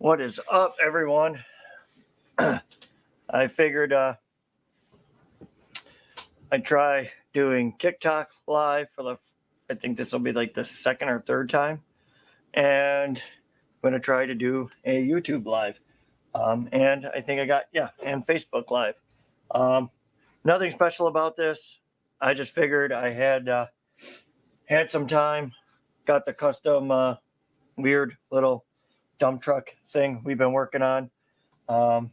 What is up, everyone? I figured I'd try doing TikTok live I think this will be like the second or third time. And I'm going to try to do a YouTube live. And I think and Facebook live. Nothing special about this. I just figured I had some time, got the custom weird little dump truck thing we've been working on. Nothing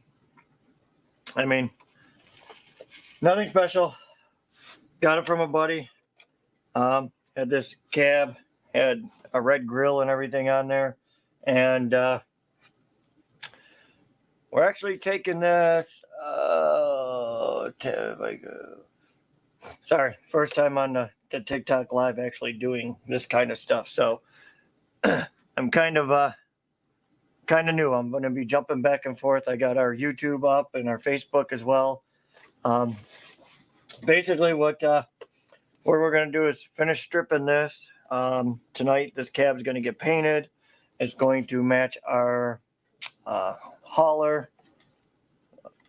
special. Got it from a buddy. Had this cab, had a red grill and everything on there. And we're actually taking this. Sorry, first time on the TikTok live actually doing this kind of stuff. So I'm kind of new. I'm going to be jumping back and forth. I got our YouTube up and our Facebook as well. Basically, what we're going to do is finish stripping this tonight. This cab is going to get painted. It's going to match our hauler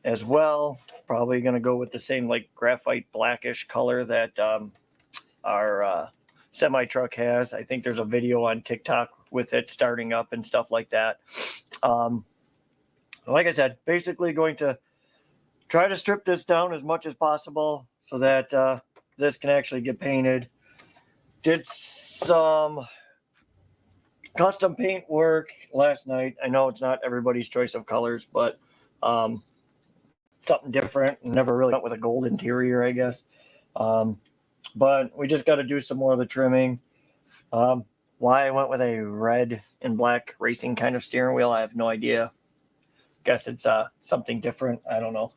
as well. Probably going to go with the same like graphite blackish color that our semi truck has. I think there's a video on TikTok with it starting up and stuff like that. Like I said, basically going to try to strip this down as much as possible so that this can actually get painted. Did some custom paint work last night. I know it's not everybody's choice of colors, but something different. Never really went with a gold interior, I guess. But we just got to do some more of the trimming. Why I went with a red and black racing kind of steering wheel, I have no idea. Guess it's something different. I don't know.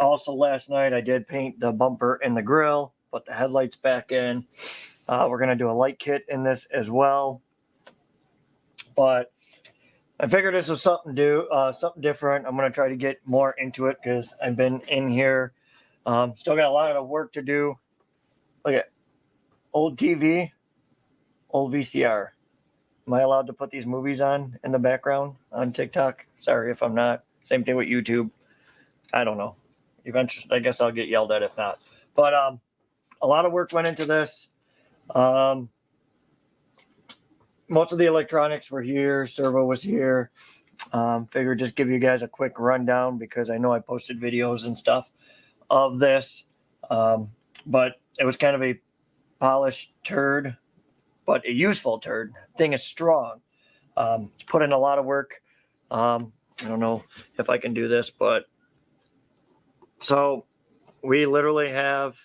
Also, last night I did paint the bumper and the grill, put the headlights back in. We're going to do a light kit in this as well. But I figured this was something different. I'm going to try to get more into it because I've been in here. Still got a lot of work to do. Look at old TV, old VCR. Am I allowed to put these movies on in the background on TikTok? Sorry if I'm not. Same thing with YouTube. I don't know. Eventually, I guess I'll get yelled at if not. But a lot of work went into this. Most of the electronics were here. Servo was here. Figured just give you guys a quick rundown because I know I posted videos and stuff of this. But it was kind of a polished turd, but a useful turd. Thing is strong. It's put in a lot of work. I don't know if I can do this, but so we literally have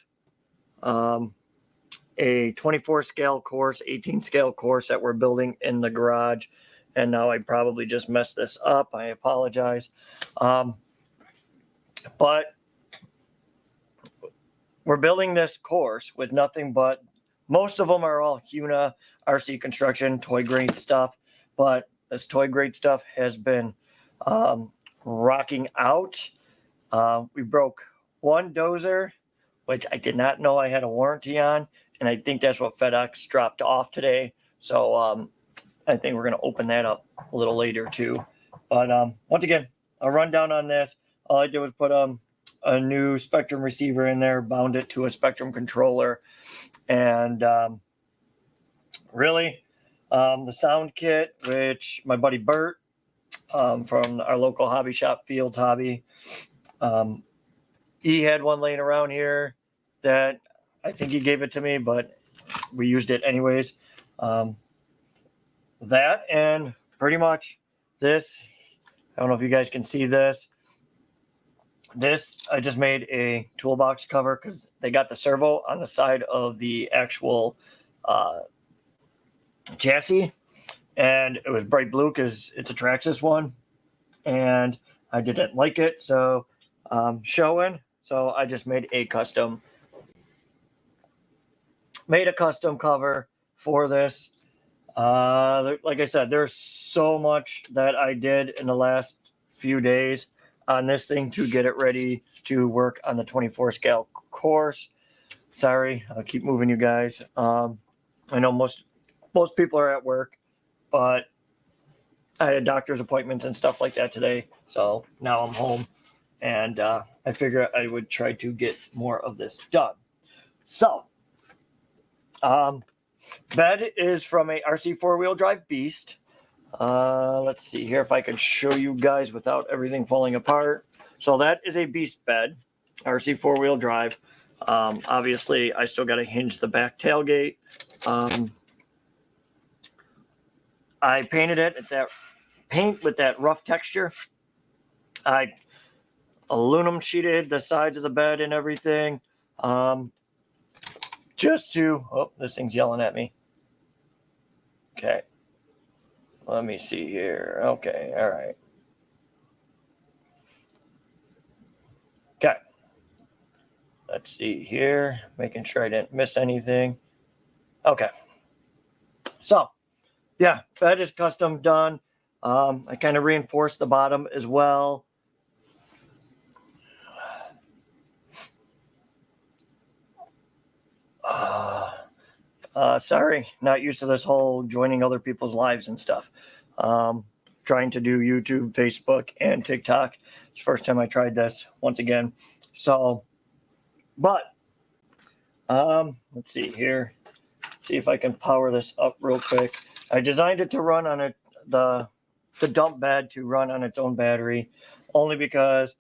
a 24 scale course, 18 scale course that we're building in the garage. And now I probably just messed this up. I apologize. But we're building this course with nothing but, most of them are all Huna, RC Construction, toy grade stuff. But this toy grade stuff has been rocking out. We broke one dozer, which I did not know I had a warranty on. And I think that's what FedEx dropped off today. So I think we're going to open that up a little later too. But once again, a rundown on this. All I did was put a new Spectrum receiver in there, bound it to a Spectrum controller. And really, the sound kit, which my buddy Bert from our local hobby shop, Fields Hobby, he had one laying around here that I think he gave it to me, but we used it anyways. That and pretty much this. I don't know if you guys can see this. This, I just made a toolbox cover because they got the servo on the side of the actual chassis. And it was bright blue because it's a Traxxas one. And I didn't like it, so showing. So I just made a custom cover for this. Like I said, there's so much that I did in the last few days on this thing to get it ready to work on the 24 scale course. Sorry, I'll keep moving you guys. I know most people are at work, but I had doctor's appointments and stuff like that today. So now I'm home, and I figure I would try to get more of this done. So, bed is from a RC 4-wheel drive Beast. Let's see here if I could show you guys without everything falling apart. So that is a Beast bed, RC 4-wheel drive. Obviously, I still got to hinge the back tailgate. I painted it. It's that paint with that rough texture. I aluminum sheeted the sides of the bed and everything. Just to, oh, this thing's yelling at me. Okay. Let me see here. Okay, all right. Okay. Let's see here. Making sure I didn't miss anything. Okay. So, yeah, bed is custom done. I kind of reinforced the bottom as well. Sorry, not used to this whole joining other people's lives and stuff. Trying to do YouTube, Facebook, and TikTok. It's the first time I tried this once again. So, but let's see here. See if I can power this up real quick. I designed it to run on the dump bed to run on its own battery, only because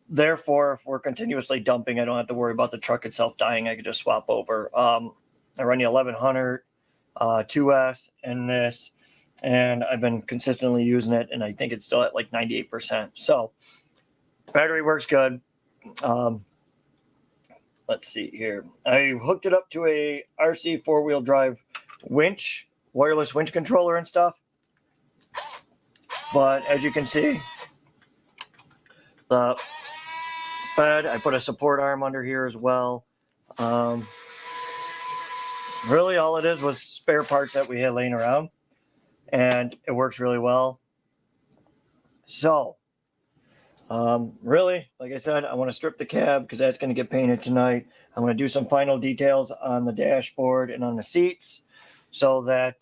therefore, if we're continuously dumping, I don't have to worry about the truck itself dying. I could just swap over. I run the 1100 2S in this, and I've been consistently using it, and I think it's still at like 98%. So battery works good. Let's see here. I hooked it up to a RC 4-wheel drive winch, wireless winch controller and stuff. But as you can see, the bed, I put a support arm under here as well. Really all it is was spare parts that we had laying around, and it works really well. So, really, like I said, I want to strip the cab because that's going to get painted tonight. I'm going to do some final details on the dashboard and on the seats so that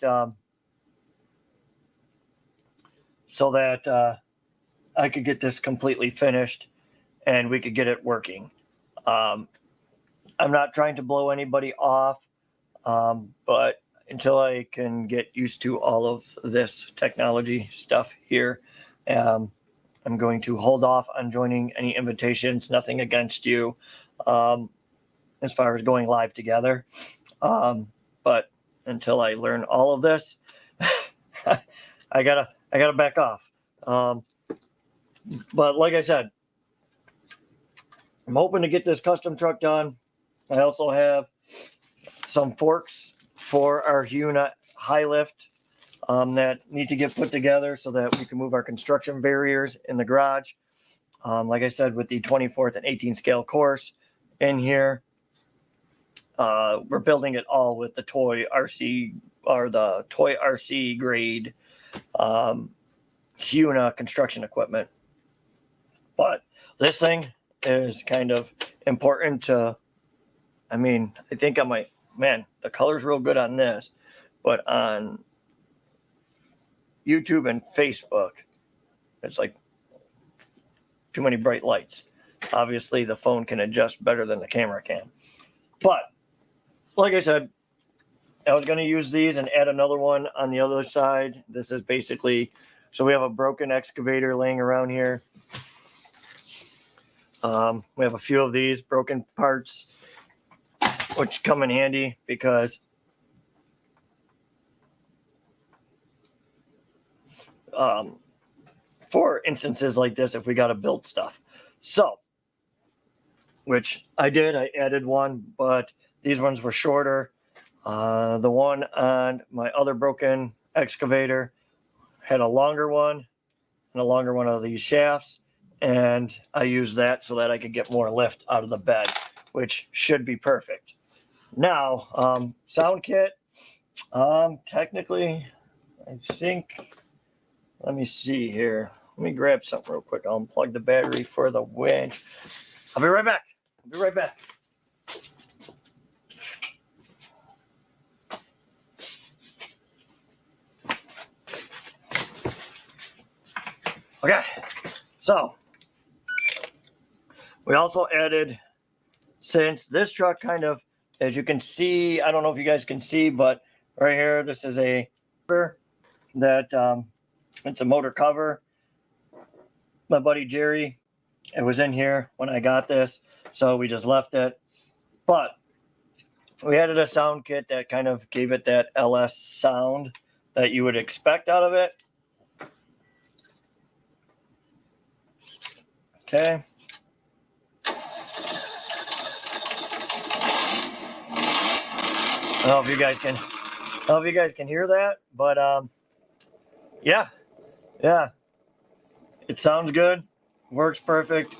I could get this completely finished and we could get it working. I'm not trying to blow anybody off, but until I can get used to all of this technology stuff here, I'm going to hold off on joining any invitations. Nothing against you as far as going live together. But until I learn all of this, I gotta back off. But like I said, I'm hoping to get this custom truck done. I also have some forks for our Hyuna high lift that need to get put together so that we can move our construction barriers in the garage. Like I said, with the 24th and 18th scale course in here, we're building it all with the toy RC or the toy RC grade Hyuna construction equipment. But this thing is kind of important to, I mean, I think I might, man, the color's real good on this, but on YouTube and Facebook, it's like too many bright lights. Obviously, the phone can adjust better than the camera can. But like I said, I was going to use these and add another one on the other side. This is basically, so we have a broken excavator laying around here. We have a few of these broken parts, which come in handy because for instances like this, if we got to build stuff. So, which I did, I added one, but these ones were shorter. The one on my other broken excavator had a longer one and a longer one of these shafts. And I used that so that I could get more lift out of the bed, which should be perfect. Now, sound kit, technically, I think, let me see here. Let me grab something real quick. I'll unplug the battery for the winch. I'll be right back. Okay, so we also added, since this truck kind of, as you can see, I don't know if you guys can see, but right here, this is a that it's a motor cover. My buddy Jerry, it was in here when I got this, so we just left it. But we added a sound kit that kind of gave it that LS sound that you would expect out of it. Okay. I don't know if you guys can hear that, but yeah, it sounds good, works perfect.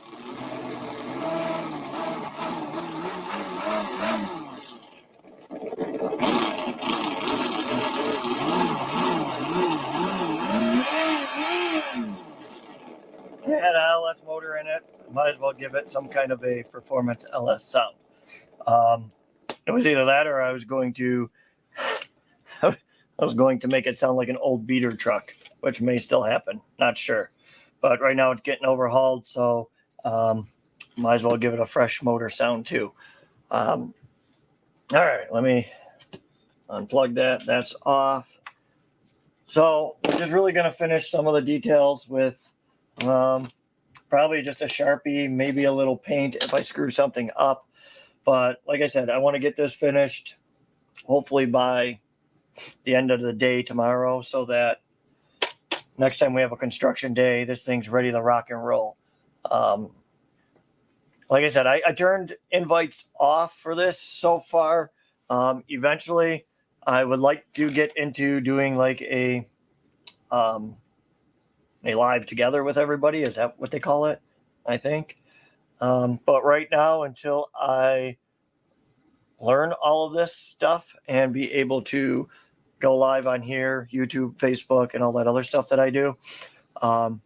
It had an LS motor in it. Might as well give it some kind of a performance LS sound. It was either that or I was going to make it sound like an old beater truck, which may still happen. Not sure. But right now it's getting overhauled, so might as well give it a fresh motor sound too. All right, let me unplug that. That's off. So we're just really going to finish some of the details with probably just a Sharpie, maybe a little paint if I screw something up. But like I said, I want to get this finished hopefully by the end of the day tomorrow, so that next time we have a construction day, this thing's ready to rock and roll. Like I said, I turned invites off for this so far. Eventually, I would like to get into doing like a live together with everybody. Is that what they call it? I think. But right now, until I learn all of this stuff and be able to go live on here, YouTube, Facebook, and all that other stuff that I do, I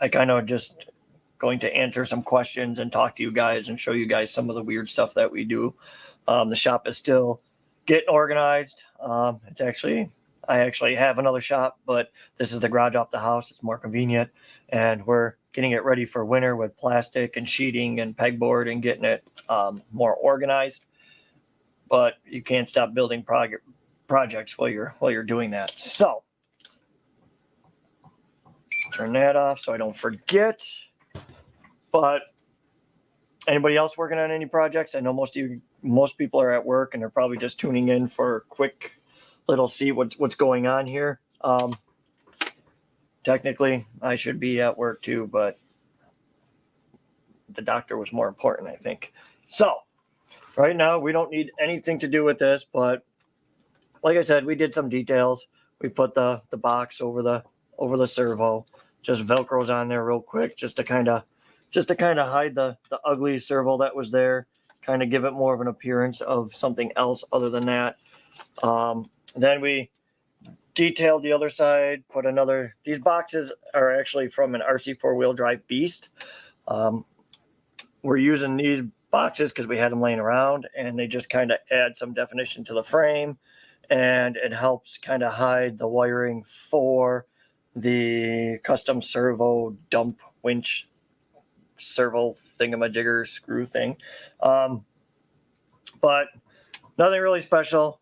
kind of just going to answer some questions and talk to you guys and show you guys some of the weird stuff that we do. The shop is still getting organized. I actually have another shop, but this is the garage off the house. It's more convenient, and we're getting it ready for winter with plastic and sheeting and pegboard and getting it more organized. But you can't stop building projects while you're doing that. So turn that off so I don't forget. But anybody else working on any projects? I know most people are at work and they're probably just tuning in for a quick little see what's going on here. Technically, I should be at work too, but the doctor was more important, I think. So right now, we don't need anything to do with this, but like I said, we did some details. We put the box over the servo, just Velcros on there real quick, just to kind of hide the ugly servo that was there, kind of give it more of an appearance of something else other than that. Then we detailed the other side, put another, these boxes are actually from an RC 4-wheel drive Beast. We're using these boxes because we had them laying around, and they just kind of add some definition to the frame, and it helps kind of hide the wiring for the custom servo dump winch servo thingamajigger screw thing. But nothing really special.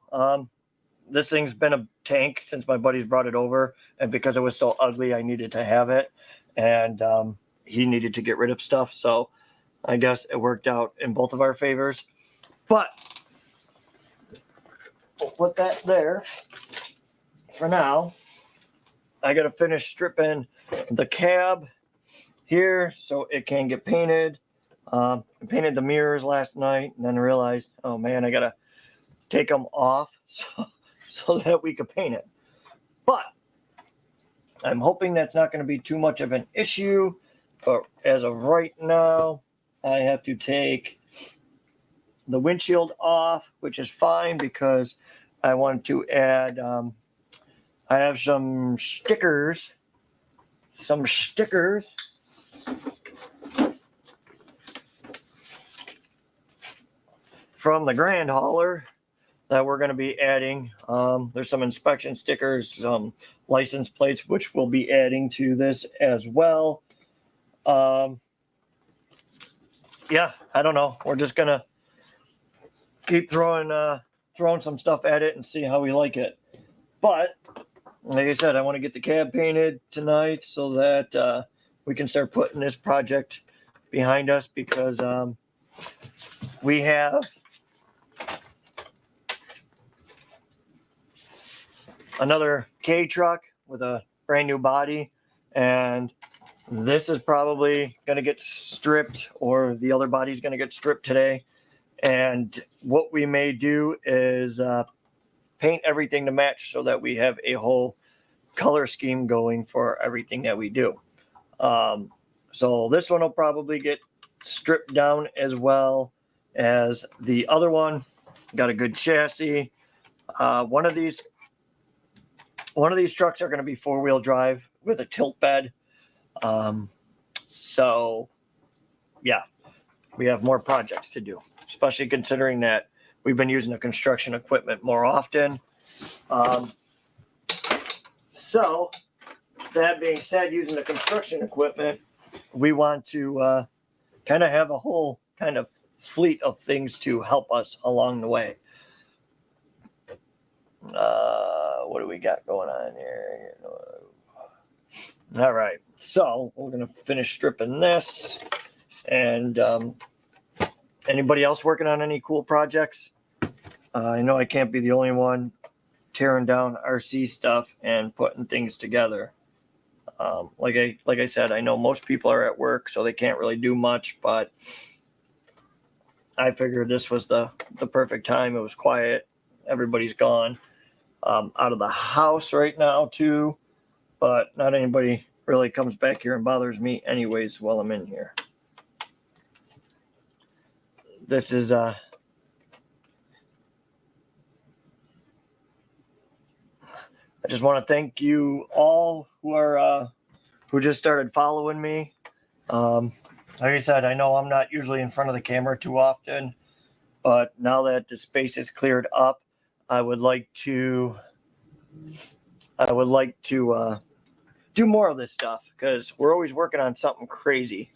This thing's been a tank since my buddies brought it over, and because it was so ugly, I needed to have it, and he needed to get rid of stuff, so I guess it worked out in both of our favors. But we'll put that there for now. I got to finish stripping the cab here so it can get painted. I painted the mirrors last night and then realized, oh man, I got to take them off so that we could paint it. But I'm hoping that's not going to be too much of an issue. But as of right now, I have to take the windshield off, which is fine because I want to add, I have some stickers from the Grand Hauler that we're going to be adding. There's some inspection stickers, some license plates, which we'll be adding to this as well. Yeah, I don't know. We're just gonna keep throwing some stuff at it and see how we like it. But like I said, I want to get the cab painted tonight so that we can start putting this project behind us, because we have another K truck with a brand new body, and this is probably going to get stripped, or the other body's going to get stripped today. And what we may do is paint everything to match so that we have a whole color scheme going for everything that we do. So this one will probably get stripped down as well as the other one. Got a good chassis. One of these trucks are going to be 4-wheel drive with a tilt bed. So yeah, we have more projects to do, especially considering that we've been using the construction equipment more often. So that being said, using the construction equipment, we want to kind of have a whole kind of fleet of things to help us along the way. What do we got going on here? All right, so we're gonna finish stripping this. And anybody else working on any cool projects? I know I can't be the only one tearing down RC stuff and putting things together. Like I said, I know most people are at work, so they can't really do much, but I figured this was the perfect time. It was quiet. Everybody's gone out of the house right now too, but not anybody really comes back here and bothers me anyways while I'm in here. This is I just want to thank you all who just started following me. Like I said, I know I'm not usually in front of the camera too often, but now that the space is cleared up, I would like to do more of this stuff, because we're always working on something crazy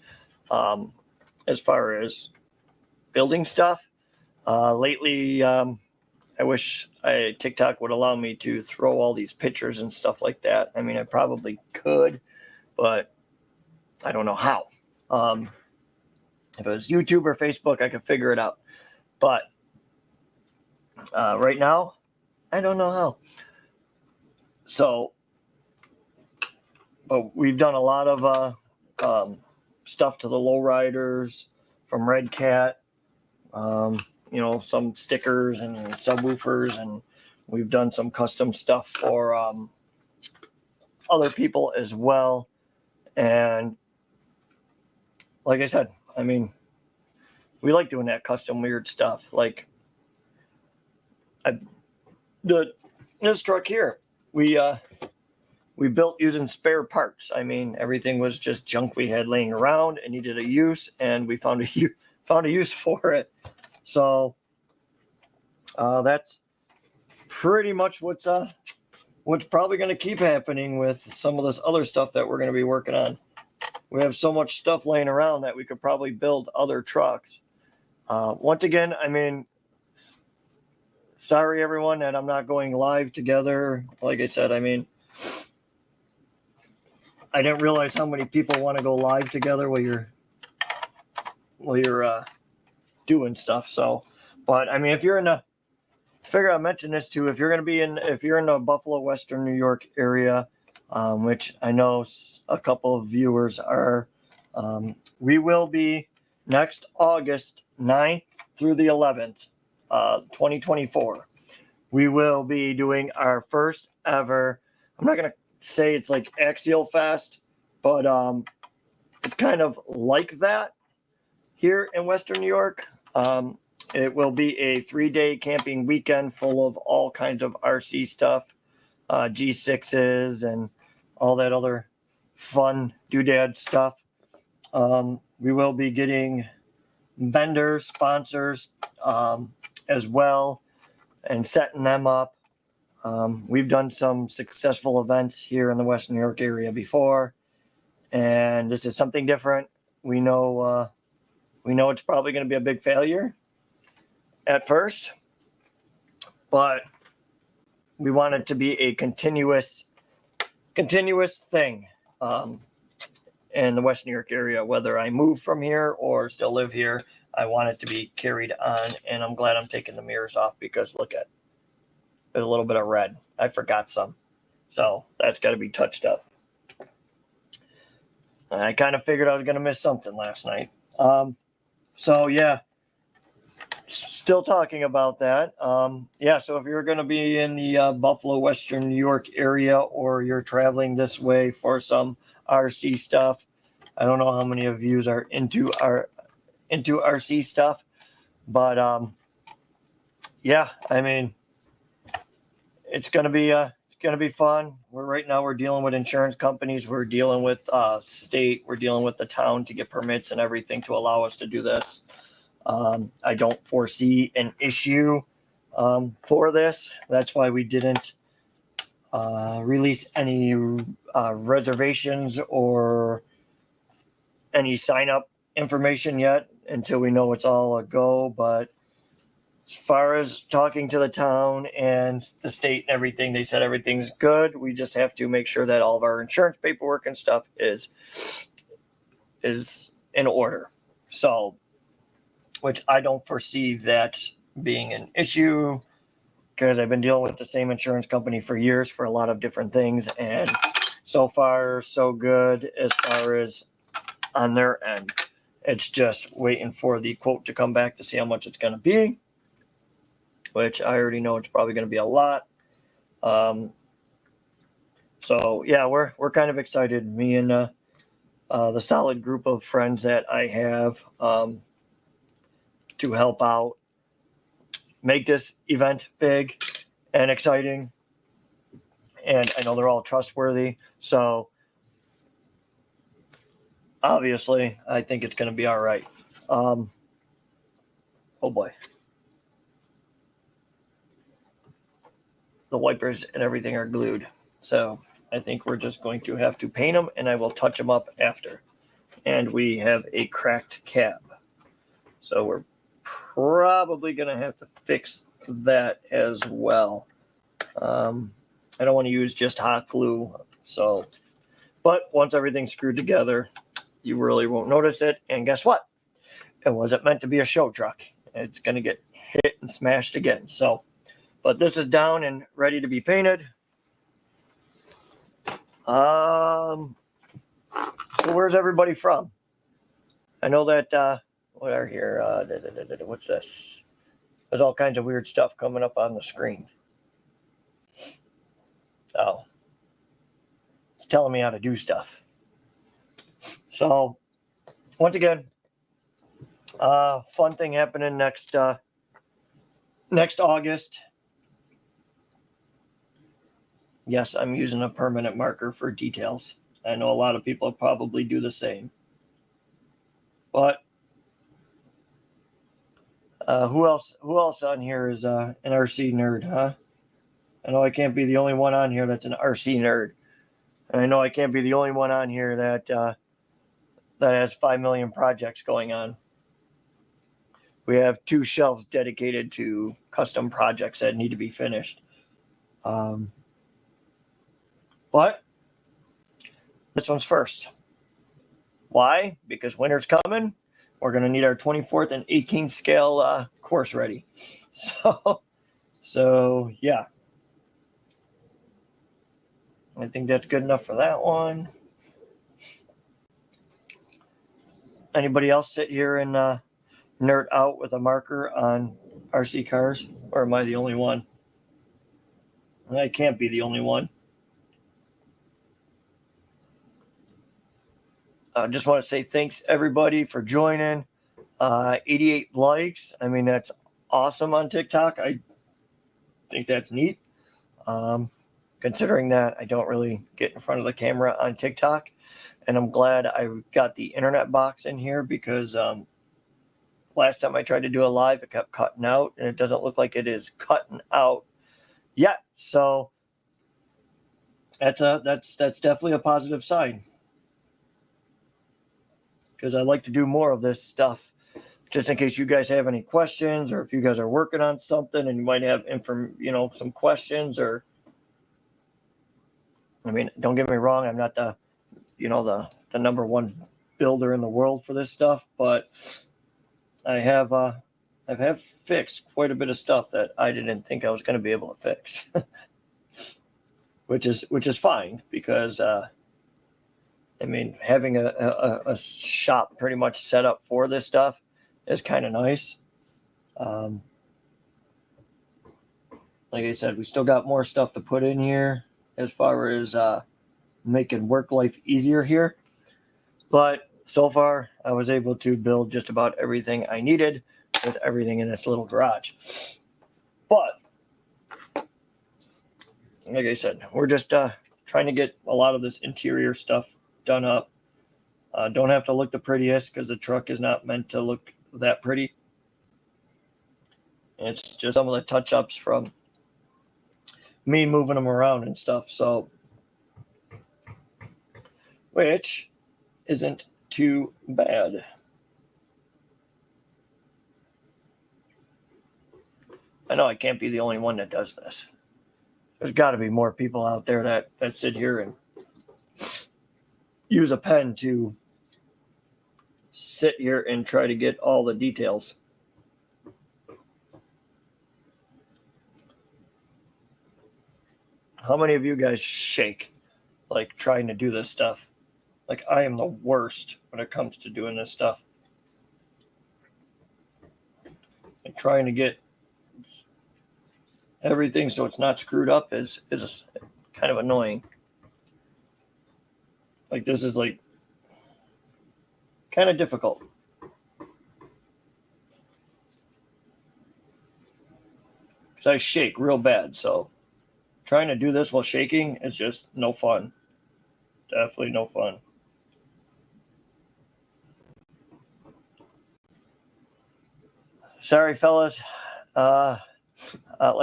as far as building stuff. Lately, I wish TikTok would allow me to throw all these pictures and stuff like that. I mean, I probably could, but I don't know how. If it was YouTube or Facebook, I could figure it out. But right now, I don't know how. So, but we've done a lot of stuff to the lowriders from Red Cat. Some stickers and subwoofers, and we've done some custom stuff for other people as well. And like I said, I mean, we like doing that custom weird stuff. Like this truck here, we built using spare parts. I mean, everything was just junk we had laying around and needed a use, and we found a use for it. So that's pretty much what's probably going to keep happening with some of this other stuff that we're going to be working on. We have so much stuff laying around that we could probably build other trucks. Once again, I mean, sorry everyone that I'm not going live together. Like I said, I mean, I didn't realize how many people want to go live together while you're doing stuff. So, but I mean, if you're in the, figure I mentioned this too, if you're in the Buffalo, Western New York area, which I know a couple of viewers are, we will be next August 9th through the 11th, 2024. We will be doing our first ever, I'm not going to say it's like Axial Fest, but it's kind of like that here in Western New York. It will be a 3-day camping weekend full of all kinds of RC stuff, G6s and all that other fun doodad stuff. We will be getting vendors, sponsors as well. and setting them up. We've done some successful events here in the West New York area before, and this is something different. We know it's probably going to be a big failure at first, but we want it to be a continuous thing in the West New York area. Whether I move from here or still live here, I want it to be carried on, and I'm glad I'm taking the mirrors off because look at, there's a little bit of red. I forgot some, so that's got to be touched up. I kind of figured I was going to miss something last night. So yeah, still talking about that. Yeah, so if you're going to be in the Buffalo, Western New York area, or you're traveling this way for some RC stuff, I don't know how many of you are into RC stuff, but yeah, I mean, it's going to be fun. Right now we're dealing with insurance companies, we're dealing with state, we're dealing with the town to get permits and everything to allow us to do this. I don't foresee an issue for this. That's why we didn't release any reservations or any sign up information yet until we know it's all a go. But as far as talking to the town and the state and everything, they said everything's good. We just have to make sure that all of our insurance paperwork and stuff is in order. So, which I don't foresee that being an issue because I've been dealing with the same insurance company for years for a lot of different things, and so far so good as far as on their end. It's just waiting for the quote to come back to see how much it's going to be, which I already know it's probably going to be a lot. So yeah, we're kind of excited. Me and the solid group of friends that I have to help out make this event big and exciting. And I know they're all trustworthy. So obviously, I think it's going to be all right. Oh boy. The wipers and everything are glued. So I think we're just going to have to paint them, and I will touch them up after. And we have a cracked cap. So we're probably going to have to fix that as well. I don't want to use just hot glue. So, but once everything's screwed together, you really won't notice it. And guess what? It wasn't meant to be a show truck. It's going to get hit and smashed again. So, but this is down and ready to be painted. So where's everybody from? I know that, what are here? What's this? There's all kinds of weird stuff coming up on the screen. Oh, it's telling me how to do stuff. So once again, fun thing happening next August. Yes, I'm using a permanent marker for details. I know a lot of people probably do the same. But who else on here is an RC nerd, huh? I know I can't be the only one on here that's an RC nerd. And I know I can't be the only one on here that has 5 million projects going on. We have 2 shelves dedicated to custom projects that need to be finished. But this one's first. Why? Because winter's coming. We're going to need our 24th and 18th scale course ready. So yeah. I think that's good enough for that one. Anybody else sit here and nerd out with a marker on RC cars? Or am I the only one? I can't be the only one. I just want to say thanks everybody for joining. 88 likes. I mean, that's awesome on TikTok. I think that's neat. Considering that I don't really get in front of the camera on TikTok. And I'm glad I got the internet box in here because last time I tried to do a live, it kept cutting out, and it doesn't look like it is cutting out yet. So that's definitely a positive sign, because I'd like to do more of this stuff, just in case you guys have any questions, or if you guys are working on something and you might have some questions. Or, I mean, don't get me wrong, I'm not the number one builder in the world for this stuff, but I've fixed quite a bit of stuff that I didn't think I was going to be able to fix, which is fine, because I mean, having a shop pretty much set up for this stuff is kind of nice. Like I said, we still got more stuff to put in here as far as making work life easier here. But so far, I was able to build just about everything I needed with everything in this little garage. But like I said, we're just trying to get a lot of this interior stuff done up. Don't have to look the prettiest, because the truck is not meant to look that pretty. It's just some of the touch-ups from me moving them around and stuff. So, which isn't too bad. I know I can't be the only one that does this. There's got to be more people out there that sit here and use a pen to sit here and try to get all the details. How many of you guys shake like trying to do this stuff? Like, I am the worst when it comes to doing this stuff. And trying to get everything so it's not screwed up is kind of annoying. Like, this is like kind of difficult. Because I shake real bad, so trying to do this while shaking is just no fun. Definitely no fun. Sorry, fellas. Like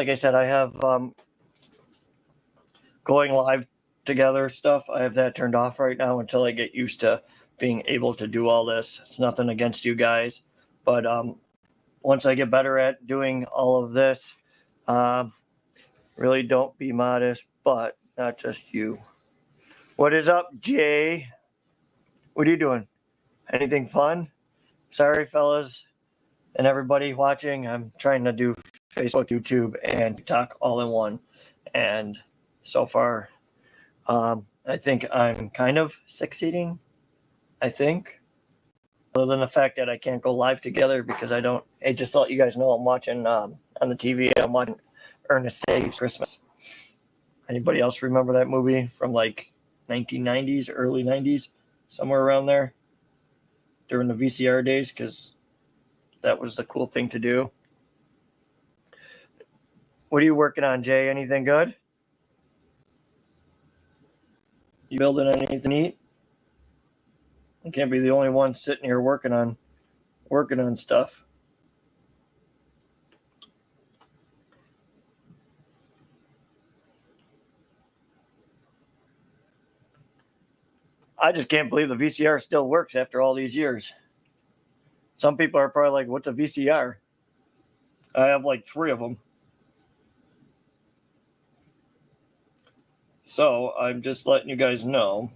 I said, I have going live together stuff. I have that turned off right now until I get used to being able to do all this. It's nothing against you guys, but once I get better at doing all of this, really don't be modest, but not just you. What is up, Jay? What are you doing? Anything fun? Sorry, fellas, and everybody watching. I'm trying to do Facebook, YouTube, and TikTok all in one, and so far, I think I'm kind of succeeding. I think, other than the fact that I can't go live together because I don't. Hey, just to let you guys know, I'm watching on the TV. I'm watching Ernest Saves Christmas. Anybody else remember that movie from like 1990s, early 90s, somewhere around there, during the VCR days? Because that was the cool thing to do. What are you working on, Jay? Anything good? You building anything neat? I can't be the only one sitting here working on stuff. I just can't believe the VCR still works after all these years. Some people are probably like, what's a VCR? I have like 3 of them. So I'm just letting you guys know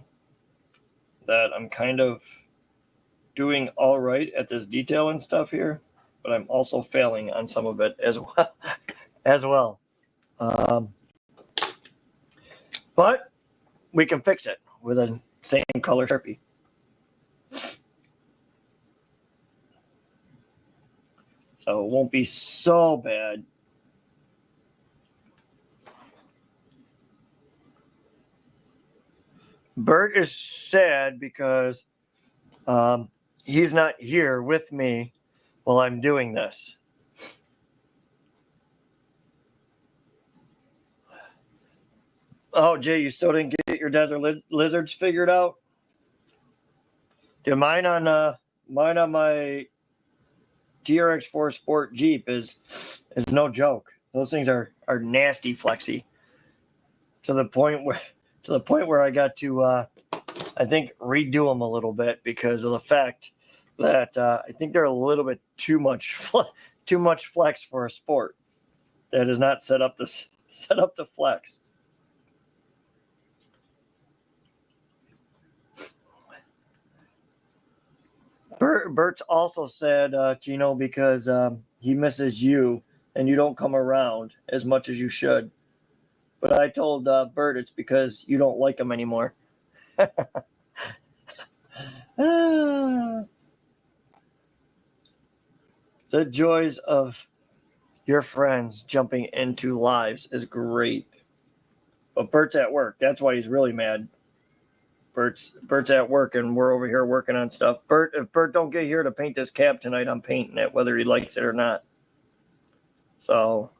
that I'm kind of doing all right at this detail and stuff here, but I'm also failing on some of it as well. But we can fix it with a same color Sharpie. So it won't be so bad. Bert is sad because he's not here with me while I'm doing this. Oh, Jay, you still didn't get your desert lizards figured out? Dude, mine on my TRX4 Sport Jeep is no joke. Those things are nasty flexy. To the point where I got to I think redo them a little bit because of the fact that I think they're a little bit too much flex for a sport that is not set up to flex. Bert's also said, Gino, because he misses you and you don't come around as much as you should. But I told Bert it's because you don't like him anymore. The joys of your friends jumping into lives is great. But Bert's at work. That's why he's really mad. Bert's at work and we're over here working on stuff. If Bert don't get here to paint this cab tonight, I'm painting it, whether he likes it or not. So,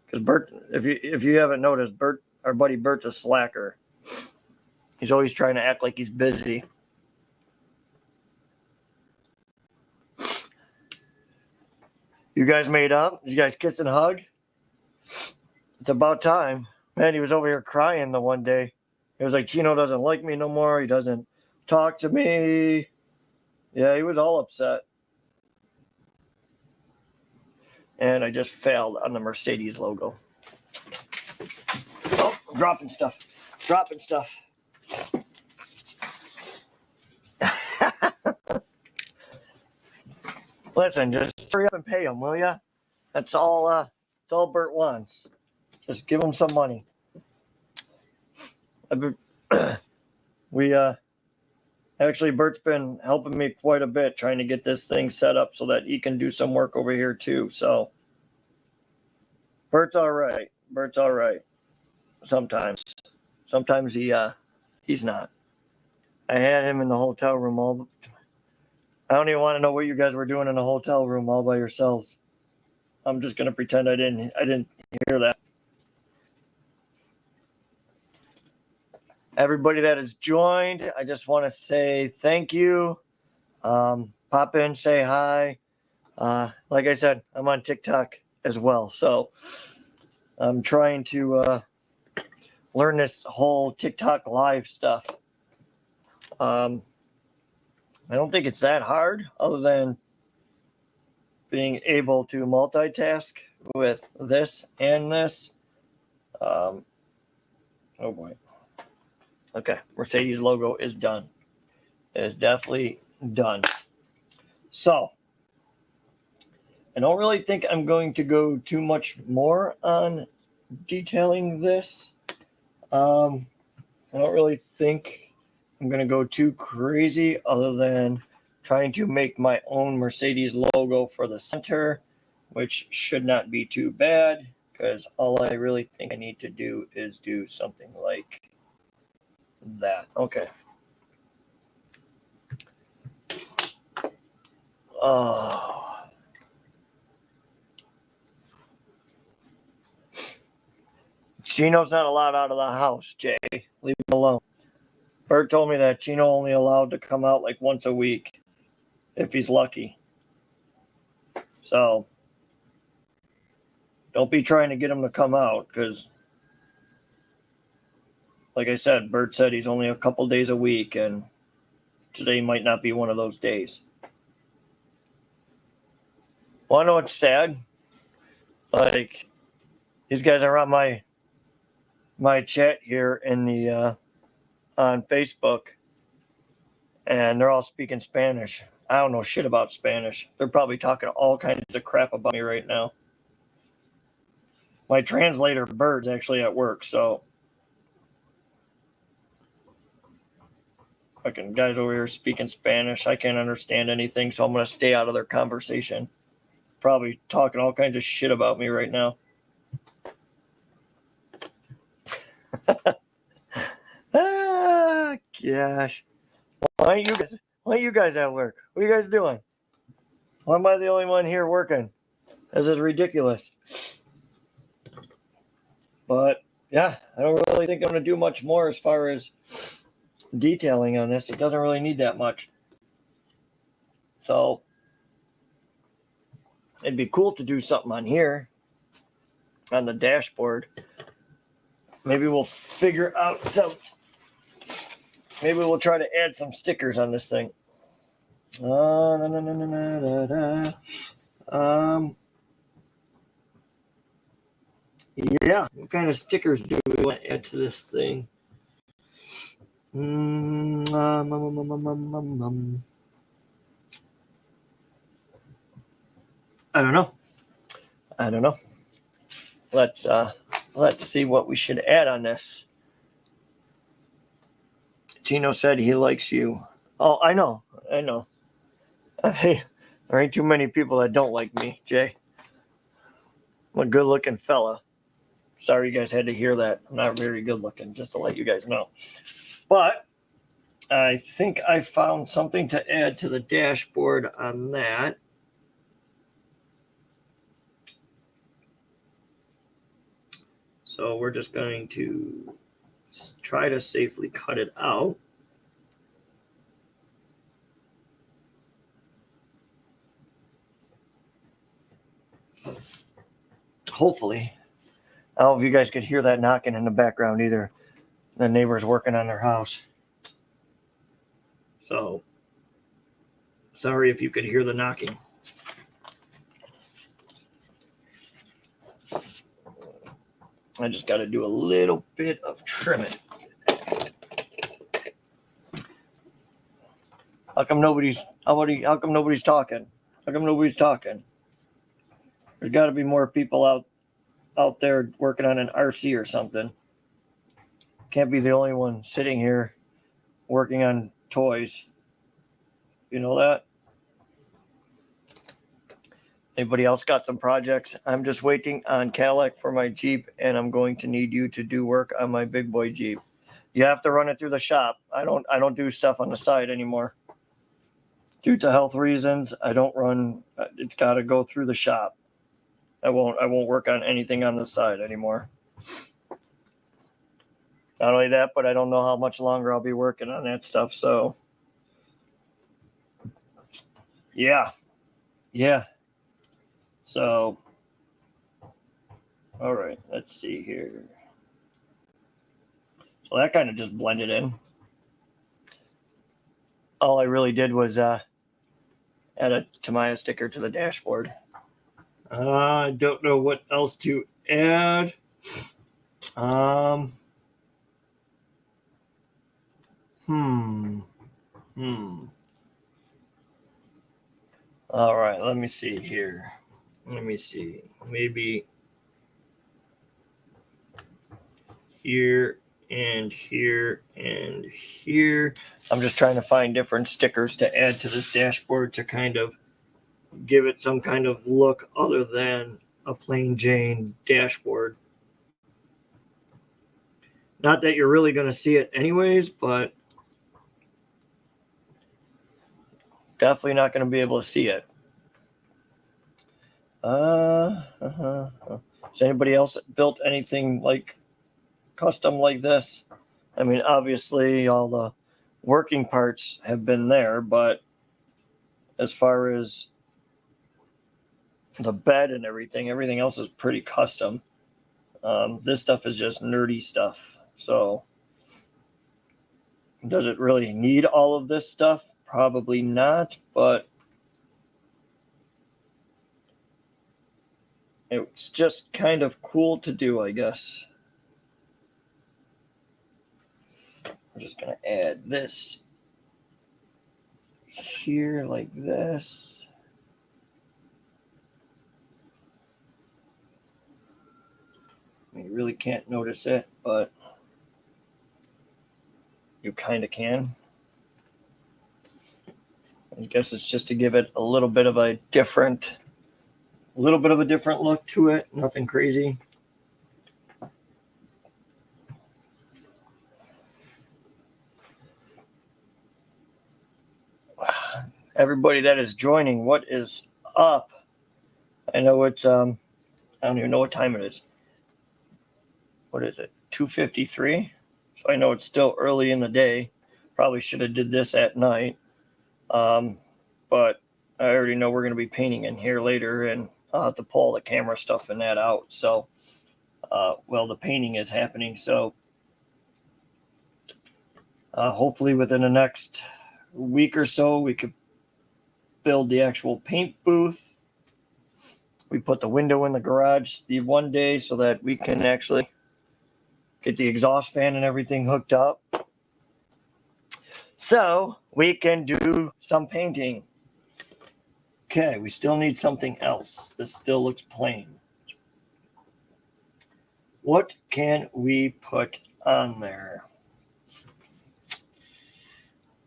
because Bert, if you haven't noticed, our buddy Bert's a slacker. He's always trying to act like he's busy. You guys made up? Did you guys kiss and hug? It's about time. Man, he was over here crying the one day. He was like, Gino doesn't like me no more. He doesn't talk to me. Yeah, he was all upset. And I just failed on the Mercedes logo. Oh, I'm dropping stuff. Listen, just hurry up and pay him, will ya? That's all Bert wants. Just give him some money. Actually, Bert's been helping me quite a bit trying to get this thing set up so that he can do some work over here too. So Bert's all right. Sometimes he's not. I had him in the hotel room I don't even want to know what you guys were doing in the hotel room all by yourselves. I'm just gonna pretend I didn't hear that. Everybody that has joined, I just want to say thank you. Pop in, say hi. Like I said, I'm on TikTok as well, so I'm trying to learn this whole TikTok live stuff. I don't think it's that hard, other than being able to multitask with this and this. Oh boy. Okay, Mercedes logo is done. It is definitely done. So, I don't really think I'm going to go too much more on detailing this. I don't really think I'm going to go too crazy other than trying to make my own Mercedes logo for the center, which should not be too bad because all I really think I need to do is do something like that. Okay. Oh. Chino's not allowed out of the house, Jay. Leave him alone. Bert told me that Chino only allowed to come out like once a week if he's lucky. So don't be trying to get him to come out because, like I said, Bert said he's only a couple days a week, and today might not be one of those days. Well, I know it's sad. Like, these guys are on my chat here in the on Facebook, and they're all speaking Spanish. I don't know shit about Spanish. They're probably talking all kinds of crap about me right now. My translator, Bird's actually at work, so fucking guys over here speaking Spanish. I can't understand anything, so I'm going to stay out of their conversation. Probably talking all kinds of shit about me right now. Ah, gosh. Why aren't you guys at work? What are you guys doing? Why am I the only one here working? This is ridiculous. But yeah, I don't really think I'm going to do much more as far as detailing on this. It doesn't really need that much. So it'd be cool to do something on here on the dashboard. Maybe we'll figure out maybe we'll try to add some stickers on this thing. Yeah, what kind of stickers do we want to add to this thing? I don't know. Let's see what we should add on this. Tino said he likes you. Oh, I know. There ain't too many people that don't like me, Jay. I'm a good-looking fella. Sorry you guys had to hear that. I'm not very good-looking, just to let you guys know. But I think I found something to add to the dashboard on that. So we're just going to try to safely cut it out. Hopefully. I don't know if you guys could hear that knocking in the background either. The neighbor's working on their house. So, sorry if you could hear the knocking. I just got to do a little bit of trimming. How come nobody's talking? How come nobody's talking? There's got to be more people out there working on an RC or something. Can't be the only one sitting here working on toys. You know that? Anybody else got some projects? I'm just waiting on Cadillac for my Jeep, and I'm going to need you to do work on my big boy Jeep. You have to run it through the shop. I don't do stuff on the side anymore. Due to health reasons, I don't run. It's got to go through the shop. I won't work on anything on the side anymore. Not only that, but I don't know how much longer I'll be working on that stuff. So, yeah. So, all right, let's see here. So that kind of just blended in. All I really did was add a Tamiya sticker to the dashboard. I don't know what else to add. All right, let me see here. Maybe here and here and here. I'm just trying to find different stickers to add to this dashboard to kind of give it some kind of look other than a plain Jane dashboard. Not that you're really going to see it anyways, but definitely not going to be able to see it. Has anybody else built anything like custom like this? I mean, obviously all the working parts have been there, but as far as the bed and everything else is pretty custom. This stuff is just nerdy stuff. So does it really need all of this stuff? Probably not, but it's just kind of cool to do, I guess. I'm just going to add this here like this. You really can't notice it, but you kind of can. I guess it's just to give it a little bit of a different look to it. Nothing crazy. Everybody that is joining, what is up? I know it's I don't even know what time it is. What is it? 2:53. So I know it's still early in the day. Probably should have did this at night. But I already know we're going to be painting in here later, and I'll have to pull the camera stuff and that out. So, well, the painting is happening. So, hopefully within the next week or so, we could build the actual paint booth. We put the window in the garage the one day so that we can actually get the exhaust fan and everything hooked up. So we can do some painting. Okay, we still need something else. This still looks plain. What can we put on there?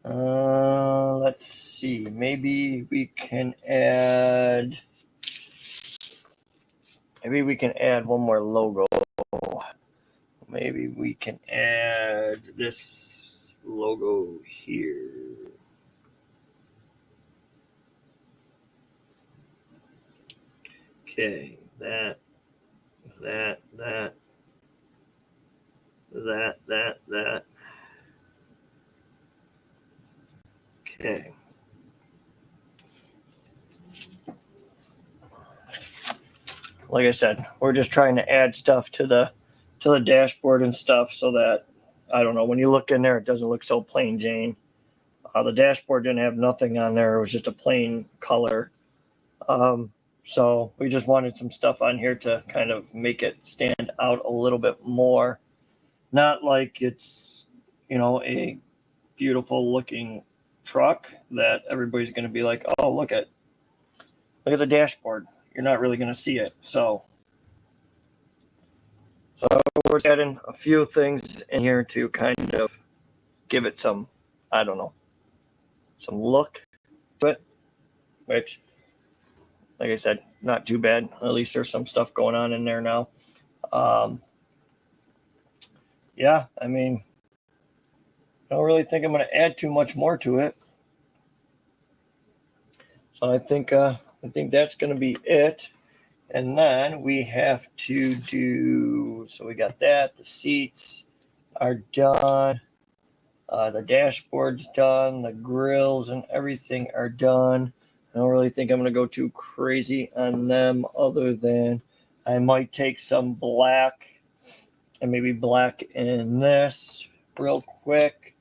Let's see. Maybe we can add. Maybe we can add one more logo. Maybe we can add this logo here. Okay, that. Okay. Like I said, we're just trying to add stuff to the dashboard and stuff so that, I don't know, when you look in there, it doesn't look so plain Jane. The dashboard didn't have nothing on there. It was just a plain color. So we just wanted some stuff on here to kind of make it stand out a little bit more. Not like it's, a beautiful looking truck that everybody's going to be like, oh, look at the dashboard. You're not really going to see it. So we're adding a few things in here to kind of give it some, I don't know, some look to it, which, like I said, not too bad. At least there's some stuff going on in there now. Yeah, I mean, I don't really think I'm going to add too much more to it. So I think that's going to be it. And then we have to do, so we got that. The seats are done. The dashboard's done. The grills and everything are done. I don't really think I'm going to go too crazy on them, other than I might take some black and maybe black in this real quick.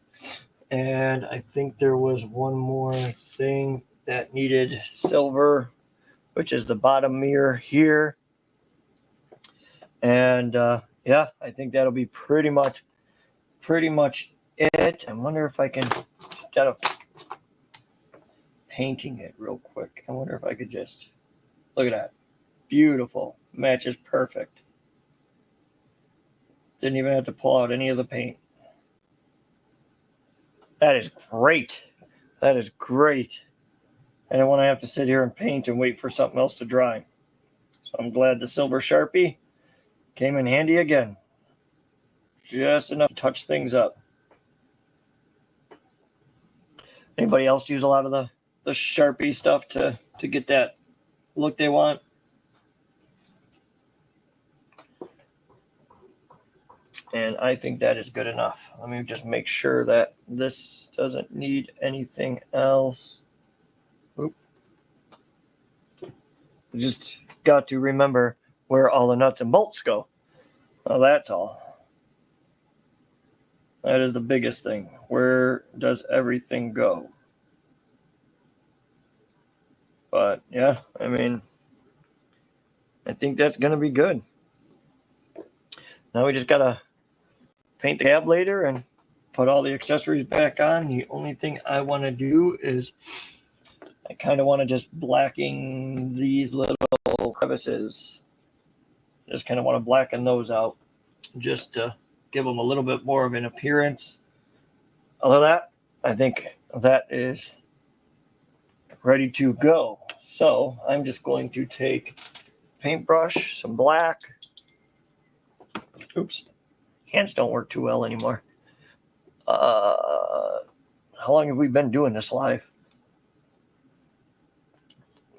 And I think there was one more thing that needed silver, which is the bottom mirror here. And yeah, I think that'll be pretty much it. I wonder if I can, instead of painting it real quick, I wonder if I could just, look at that. Beautiful. Matches perfect. Didn't even have to pull out any of the paint. That is great. That is great. I don't want to have to sit here and paint and wait for something else to dry. So I'm glad the silver Sharpie came in handy again. Just enough to touch things up. Anybody else use a lot of the Sharpie stuff to get that look they want? And I think that is good enough. Let me just make sure that this doesn't need anything else. Oop. Just got to remember where all the nuts and bolts go. Well, that's all. That is the biggest thing. Where does everything go? But yeah, I mean, I think that's going to be good. Now we just got to paint the cab later and put all the accessories back on. The only thing I want to do is I kind of want to just blacken these little crevices. Just kind of want to blacken those out just to give them a little bit more of an appearance. Other than that, I think that is ready to go. So I'm just going to take paintbrush, some black. Oops. Hands don't work too well anymore. How long have we been doing this live?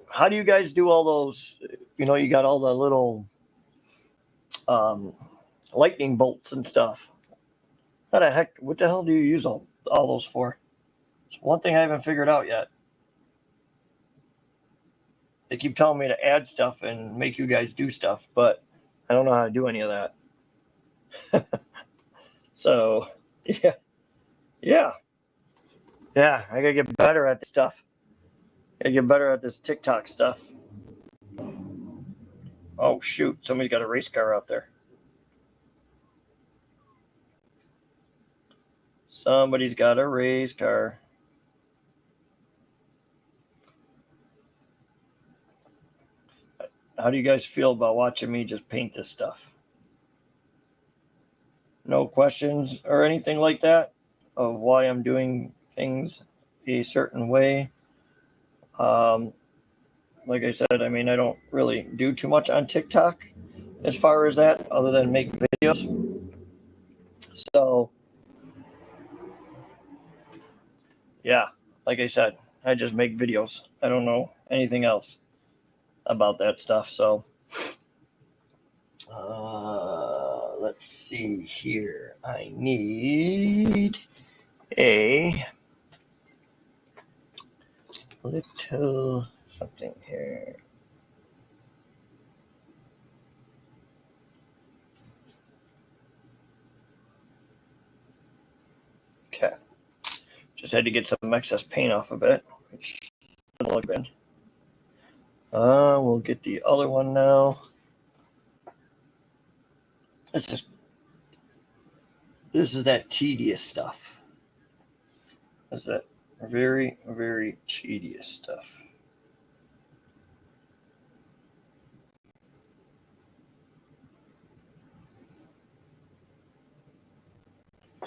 How do you guys do all those? You got all the little lightning bolts and stuff. What the hell do you use all those for? It's one thing I haven't figured out yet. They keep telling me to add stuff and make you guys do stuff, but I don't know how to do any of that. So, yeah. I gotta get better at this stuff. Gotta get better at this TikTok stuff. Oh shoot! Somebody's got a race car out there. Somebody's got a race car. How do you guys feel about watching me just paint this stuff? No questions or anything like that of why I'm doing things a certain way. Like I said, I mean, I don't really do too much on TikTok as far as that, other than make videos. So, yeah, like I said, I just make videos. I don't know anything else about that stuff. So, let's see here. I need a little something here. Okay. Just had to get some excess paint off of it, which doesn't look bad. We'll get the other one now. This is that tedious stuff. This is that very, very tedious stuff.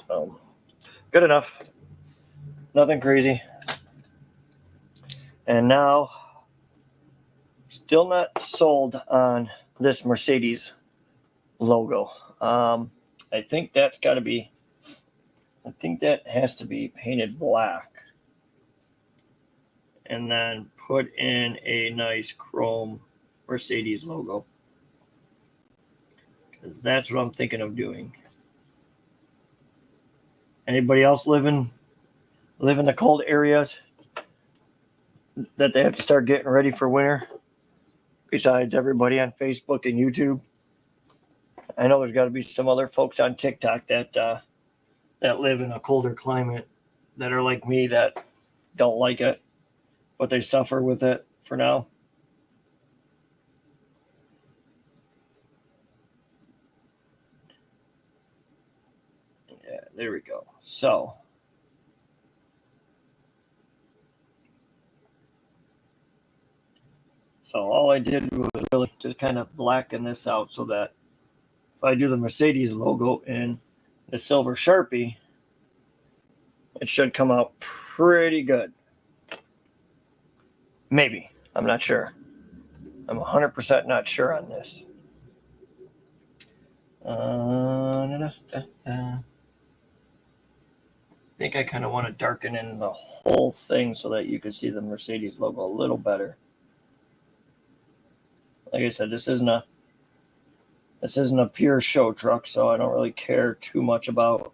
So, good enough. Nothing crazy. And now, still not sold on this Mercedes logo. I think that's got to be, I think that has to be painted black. And then put in a nice chrome Mercedes logo. Because that's what I'm thinking of doing. Anybody else live in the cold areas that they have to start getting ready for winter? Besides everybody on Facebook and YouTube, I know there's got to be some other folks on TikTok that live in a colder climate that are like me that don't like it, but they suffer with it for now. Yeah, there we go. So all I did was really just kind of blacken this out so that if I do the Mercedes logo in the silver Sharpie, it should come out pretty good. Maybe. I'm not sure. I'm 100% not sure on this. I think I kind of want to darken in the whole thing so that you can see the Mercedes logo a little better. Like I said, this isn't a pure show truck, so I don't really care too much about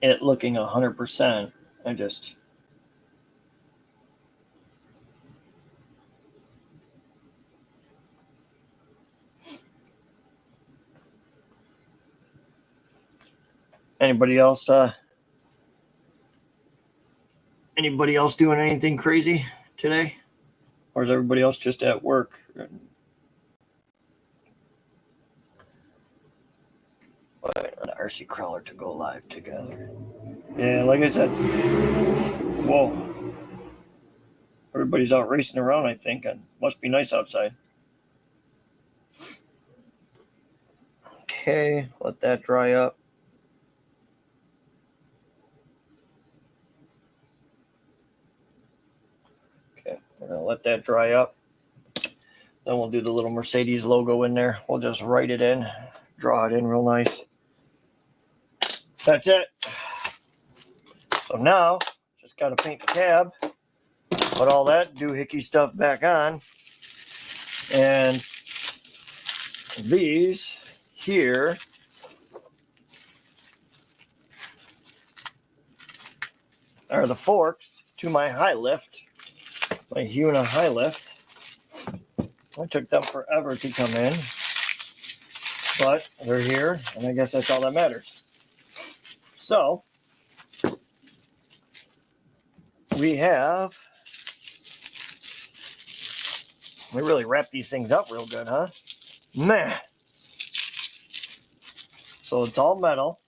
it looking 100%. I just anybody else doing anything crazy today? Or is everybody else just at work? Wait on the RC crawler to go live together. Yeah, like I said, whoa. Everybody's out racing around, I think, and must be nice outside. Okay, let that dry up. Okay, we're gonna let that dry up. Then we'll do the little Mercedes logo in there. We'll just write it in, draw it in real nice. That's it. So now, just gotta paint the cab, put all that doohickey stuff back on, and these here are the forks to my high lift. my Huna high lift. It took them forever to come in, but they're here, and I guess that's all that matters. So we really wrap these things up real good, huh? Man. So it's all metal.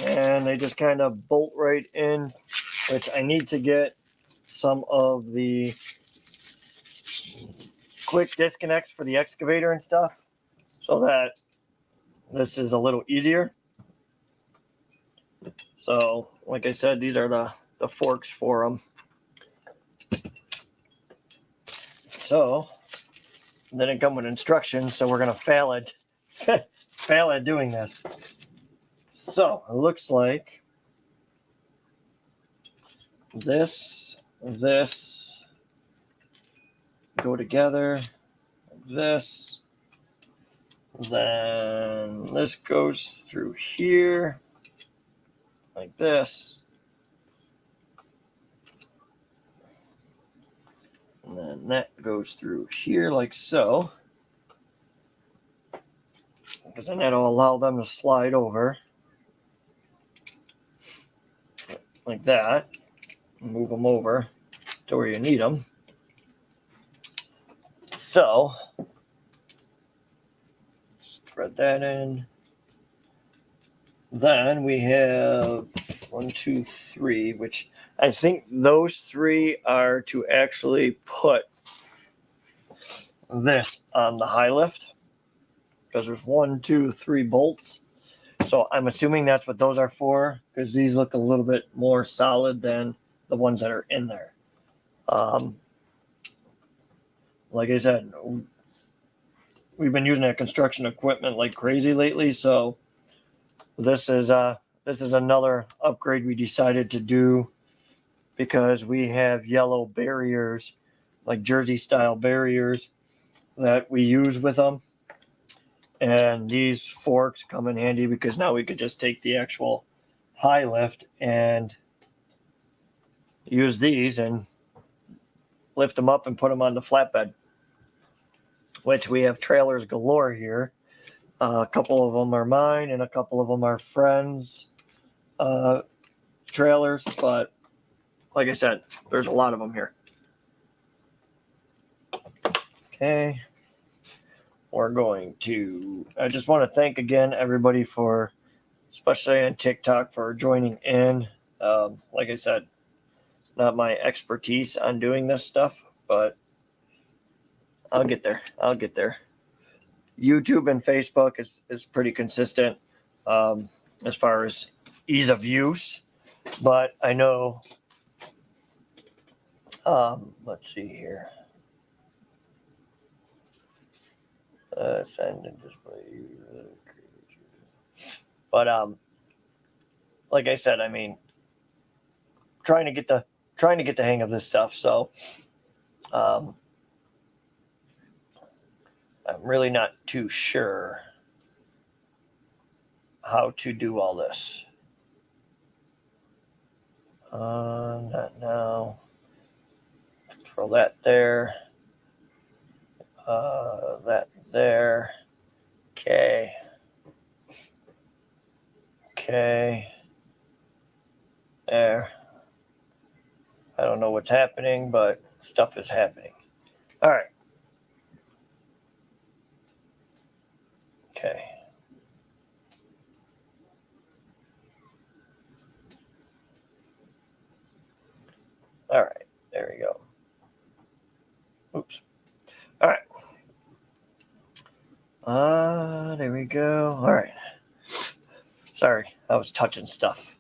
And they just kind of bolt right in, which I need to get some of the quick disconnects for the excavator and stuff so that this is a little easier. So, like I said, these are the forks for them. So, they didn't come with instructions, so we're going to fail at doing this. So, it looks like this go together like this. Then this goes through here like this. And then that goes through here like so. Because then that'll allow them to slide over like that. Move them over to where you need them. So, thread that in. Then we have 1, 2, 3, which I think those 3 are to actually put this on the high lift. Because there's 1, 2, 3 bolts. So I'm assuming that's what those are for, because these look a little bit more solid than the ones that are in there. Like I said, we've been using that construction equipment like crazy lately, so this is another upgrade we decided to do because we have yellow barriers, like Jersey style barriers that we use with them. And these forks come in handy because now we could just take the actual high lift and use these and lift them up and put them on the flatbed, which we have trailers galore here. A couple of them are mine and a couple of them are friends' trailers, but like I said, there's a lot of them here. Okay. I just want to thank again everybody for, especially on TikTok, for joining in. Like I said, not my expertise on doing this stuff, but I'll get there. YouTube and Facebook is pretty consistent as far as ease of use, but I know, let's see here. Send and display. But like I said, I mean, trying to get the hang of this stuff. So I'm really not too sure how to do all this. Not now. Throw that there. That there. Okay. There. I don't know what's happening, but stuff is happening. All right. Okay. All right. There we go. Oops. All right. There we go. All right. Sorry, I was touching stuff.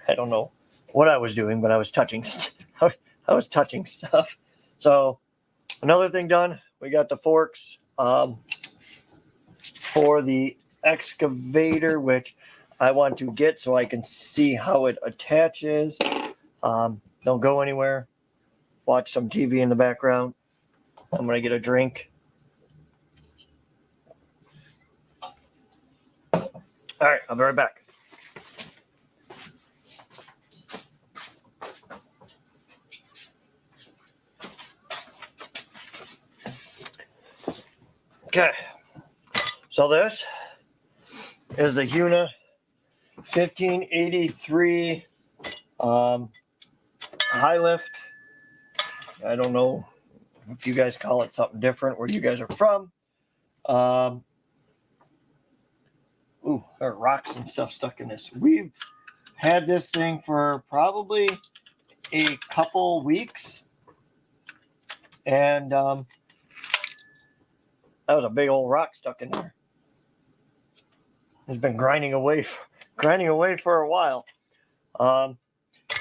I don't know what I was doing, but I was touching stuff. So another thing done, we got the forks for the excavator, which I want to get so I can see how it attaches. Don't go anywhere. Watch some TV in the background. I'm going to get a drink. All right, I'll be right back. So this is the Huna 1583 high lift. I don't know if you guys call it something different where you guys are from. Ooh, there are rocks and stuff stuck in this. We've had this thing for probably a couple weeks, and that was a big old rock stuck in there. It's been grinding away for a while.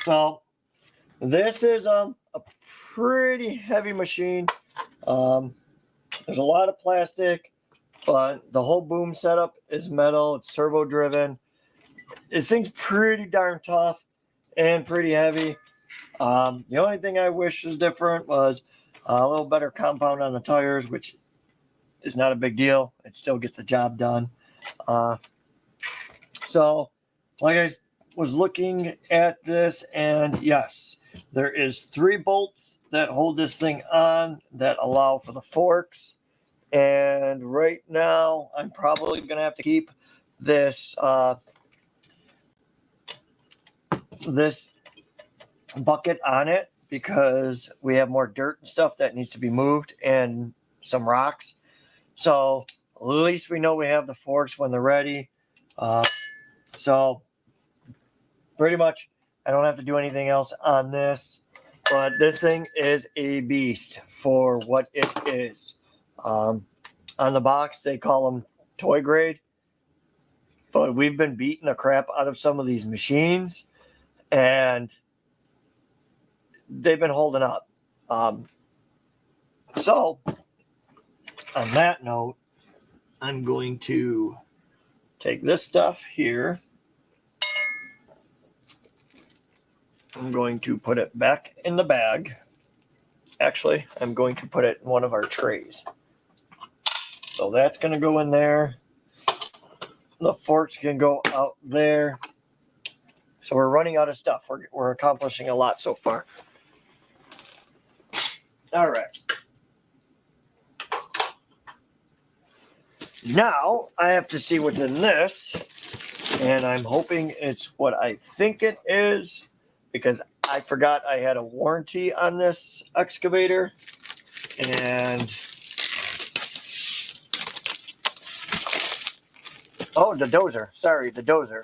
So this is a pretty heavy machine. There's a lot of plastic, but the whole boom setup is metal. It's servo driven. This thing's pretty darn tough and pretty heavy. The only thing I wish was different was a little better compound on the tires, which is not a big deal. It still gets the job done. So, like I was looking at this, and yes, there is 3 bolts that hold this thing on that allow for the forks. And right now, I'm probably going to have to keep this this bucket on it because we have more dirt and stuff that needs to be moved and some rocks. So at least we know we have the forks when they're ready. So pretty much I don't have to do anything else on this, but this thing is a beast for what it is. On the box, they call them toy grade, but we've been beating the crap out of some of these machines, and they've been holding up. So, on that note, I'm going to take this stuff here. I'm going to put it back in the bag. Actually, I'm going to put it in one of our trays. So that's going to go in there. The forks can go out there. So we're running out of stuff. We're accomplishing a lot so far. All right. Now I have to see what's in this. And I'm hoping it's what I think it is, because I forgot I had a warranty on this excavator. And oh, the dozer. Sorry, the dozer.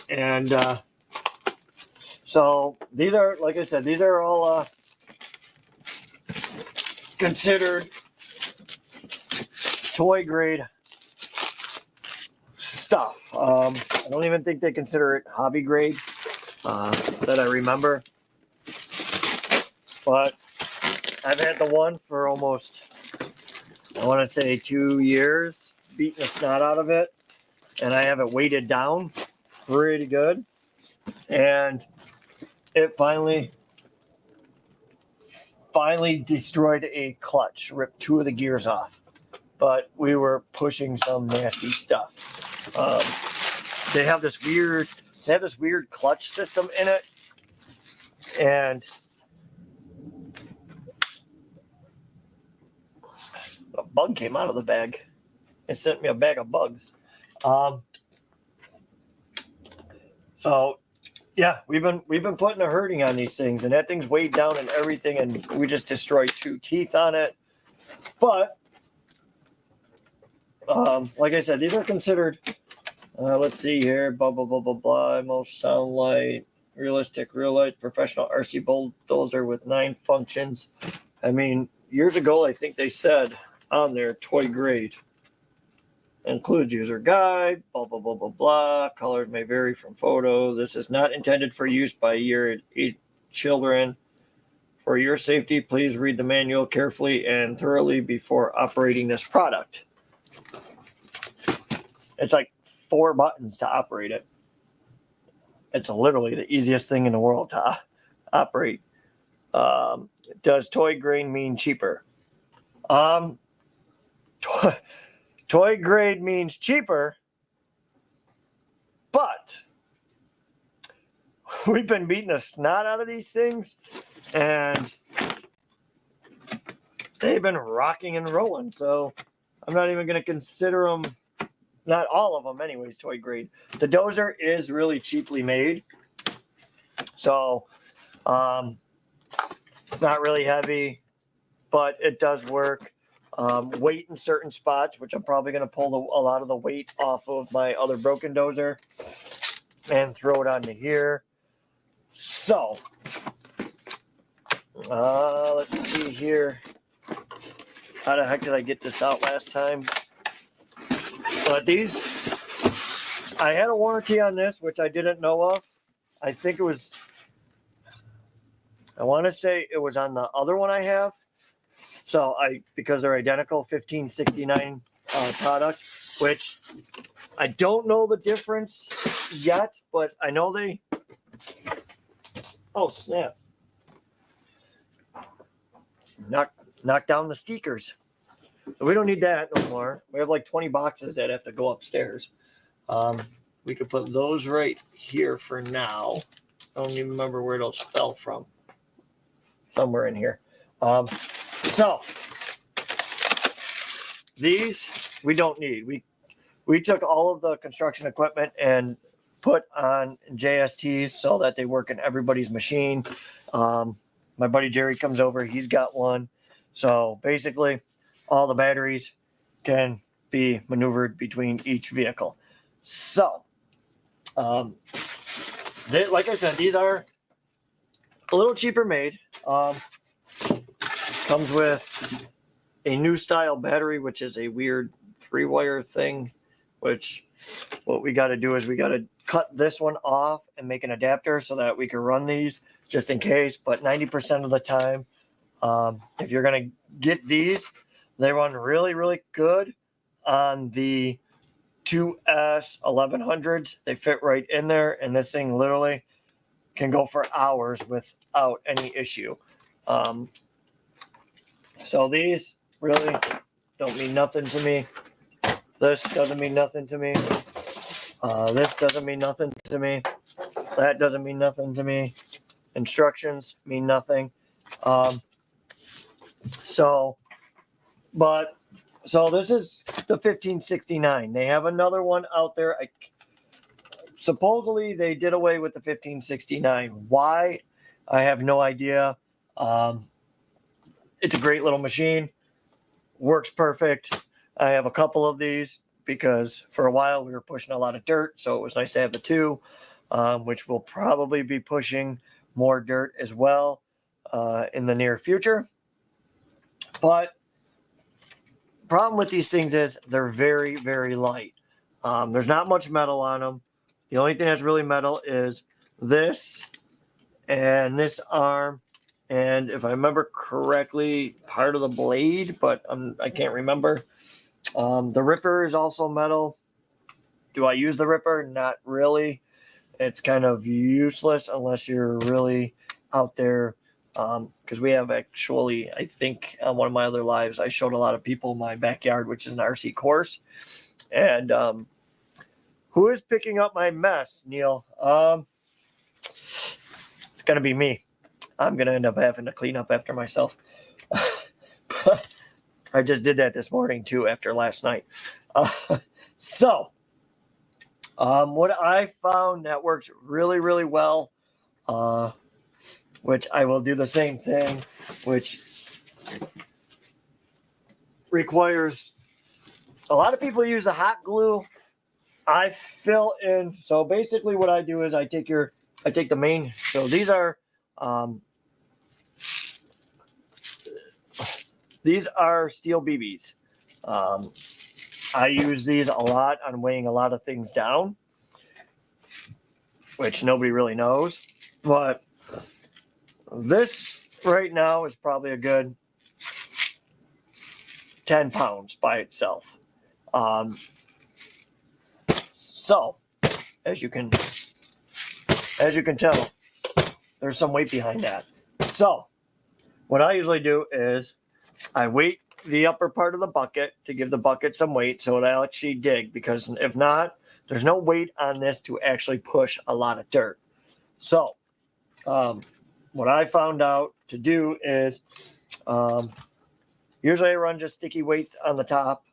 And so these are, like I said, these are all considered toy grade stuff. I don't even think they consider it hobby grade that I remember. But I've had the one for almost, I want to say 2 years, beating the snot out of it. And I have it weighted down pretty good. And it finally destroyed a clutch, ripped 2 of the gears off. But we were pushing some nasty stuff. They have this weird clutch system in it, and a bug came out of the bag. It sent me a bag of bugs. So yeah, we've been putting a hurting on these things, and that thing's weighed down and everything, and we just destroyed 2 teeth on it. But like I said, these are considered, let's see here, blah, blah, blah, blah, blah, most sound light, realistic, real light, professional RC bulldozer with 9 functions. I mean, years ago, I think they said on there, toy grade. Includes user guide, blah, blah, blah, blah, blah. Colors may vary from photo. This is not intended for use by your children. For your safety, please read the manual carefully and thoroughly before operating this product. It's like 4 buttons to operate it. It's literally the easiest thing in the world to operate. Does toy grade mean cheaper? Toy grade means cheaper, but we've been beating the snot out of these things, and they've been rocking and rolling. So I'm not even going to consider them, not all of them anyways, toy grade. The dozer is really cheaply made. So it's not really heavy, but it does work. Weight in certain spots, which I'm probably going to pull a lot of the weight off of my other broken dozer and throw it onto here. So, let's see here. How the heck did I get this out last time? But these, I had a warranty on this, which I didn't know of. I think it was, I want to say it was on the other one I have. So because they're identical, 1569 product, which I don't know the difference yet, but I know they, oh snap, knock down the stickers. So we don't need that no more. We have like 20 boxes that have to go upstairs. We could put those right here for now. I don't even remember where those fell from. Somewhere in here. So these we don't need. We took all of the construction equipment and put on JSTs so that they work in everybody's machine. My buddy Jerry comes over. He's got one. So basically, all the batteries can be maneuvered between each vehicle. So, like I said, these are a little cheaper made. Comes with a new style battery, which is a weird 3-wire thing, which what we got to do is we got to cut this one off and make an adapter so that we can run these just in case. But 90% of the time, if you're going to get these, they run really, really good on the 2S 1100s. They fit right in there, and this thing literally can go for hours without any issue. So these really don't mean nothing to me. This doesn't mean nothing to me. This doesn't mean nothing to me. That doesn't mean nothing to me. Instructions mean nothing. So this is the 1569. They have another one out there. Supposedly they did away with the 1569. Why? I have no idea. It's a great little machine. Works perfect. I have a couple of these because for a while we were pushing a lot of dirt, so it was nice to have the two, which will probably be pushing more dirt as well in the near future. But problem with these things is they're very, very light. There's not much metal on them. The only thing that's really metal is this and this arm. And if I remember correctly, part of the blade, but I can't remember. The ripper is also metal. Do I use the ripper? Not really. It's kind of useless unless you're really out there. Because we have actually, I think on one of my other lives, I showed a lot of people my backyard, which is an RC course. And who is picking up my mess, Neil? It's going to be me. I'm going to end up having to clean up after myself. I just did that this morning, too, after last night. What I found that works really, really well, which I will do the same thing, which requires a lot of people use the hot glue. I fill in. So basically what I do is I take the main. So these are steel BBs. I use these a lot on weighing a lot of things down, which nobody really knows. But this right now is probably a good 10 pounds by itself. So as you can tell, there's some weight behind that. So what I usually do is I weight the upper part of the bucket to give the bucket some weight so it'll actually dig, because if not, there's no weight on this to actually push a lot of dirt. So what I found out to do is usually I run just sticky weights on the top,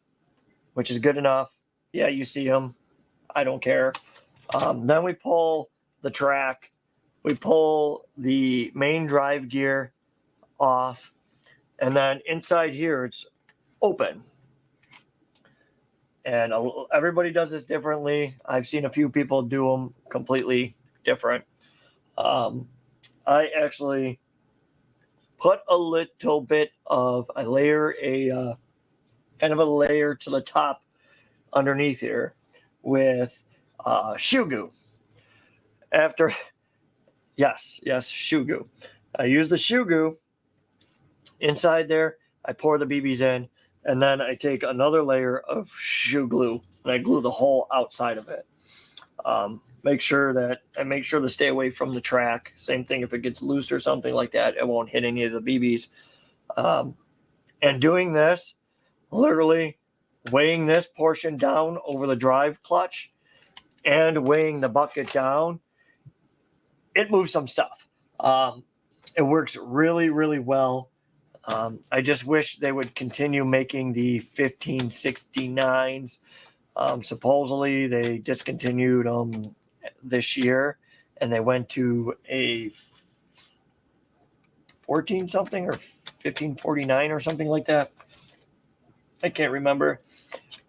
which is good enough. Yeah, you see them. I don't care. Then we pull the track. We pull the main drive gear off. And then inside here, it's open. And everybody does this differently. I've seen a few people do them completely different. I actually put a little bit of, I layer a kind of a layer to the top underneath here with shoe goo. After, yes, shoe goo. I use the shoe goo inside there. I pour the BBs in, and then I take another layer of shoe glue and I glue the whole outside of it. Make sure to stay away from the track. Same thing, if it gets loose or something like that, it won't hit any of the BBs. And doing this, literally weighing this portion down over the drive clutch and weighing the bucket down, it moves some stuff. It works really, really well. I just wish they would continue making the 1569s. Supposedly they discontinued them this year, and they went to a 14 something or 1549 or something like that. I can't remember.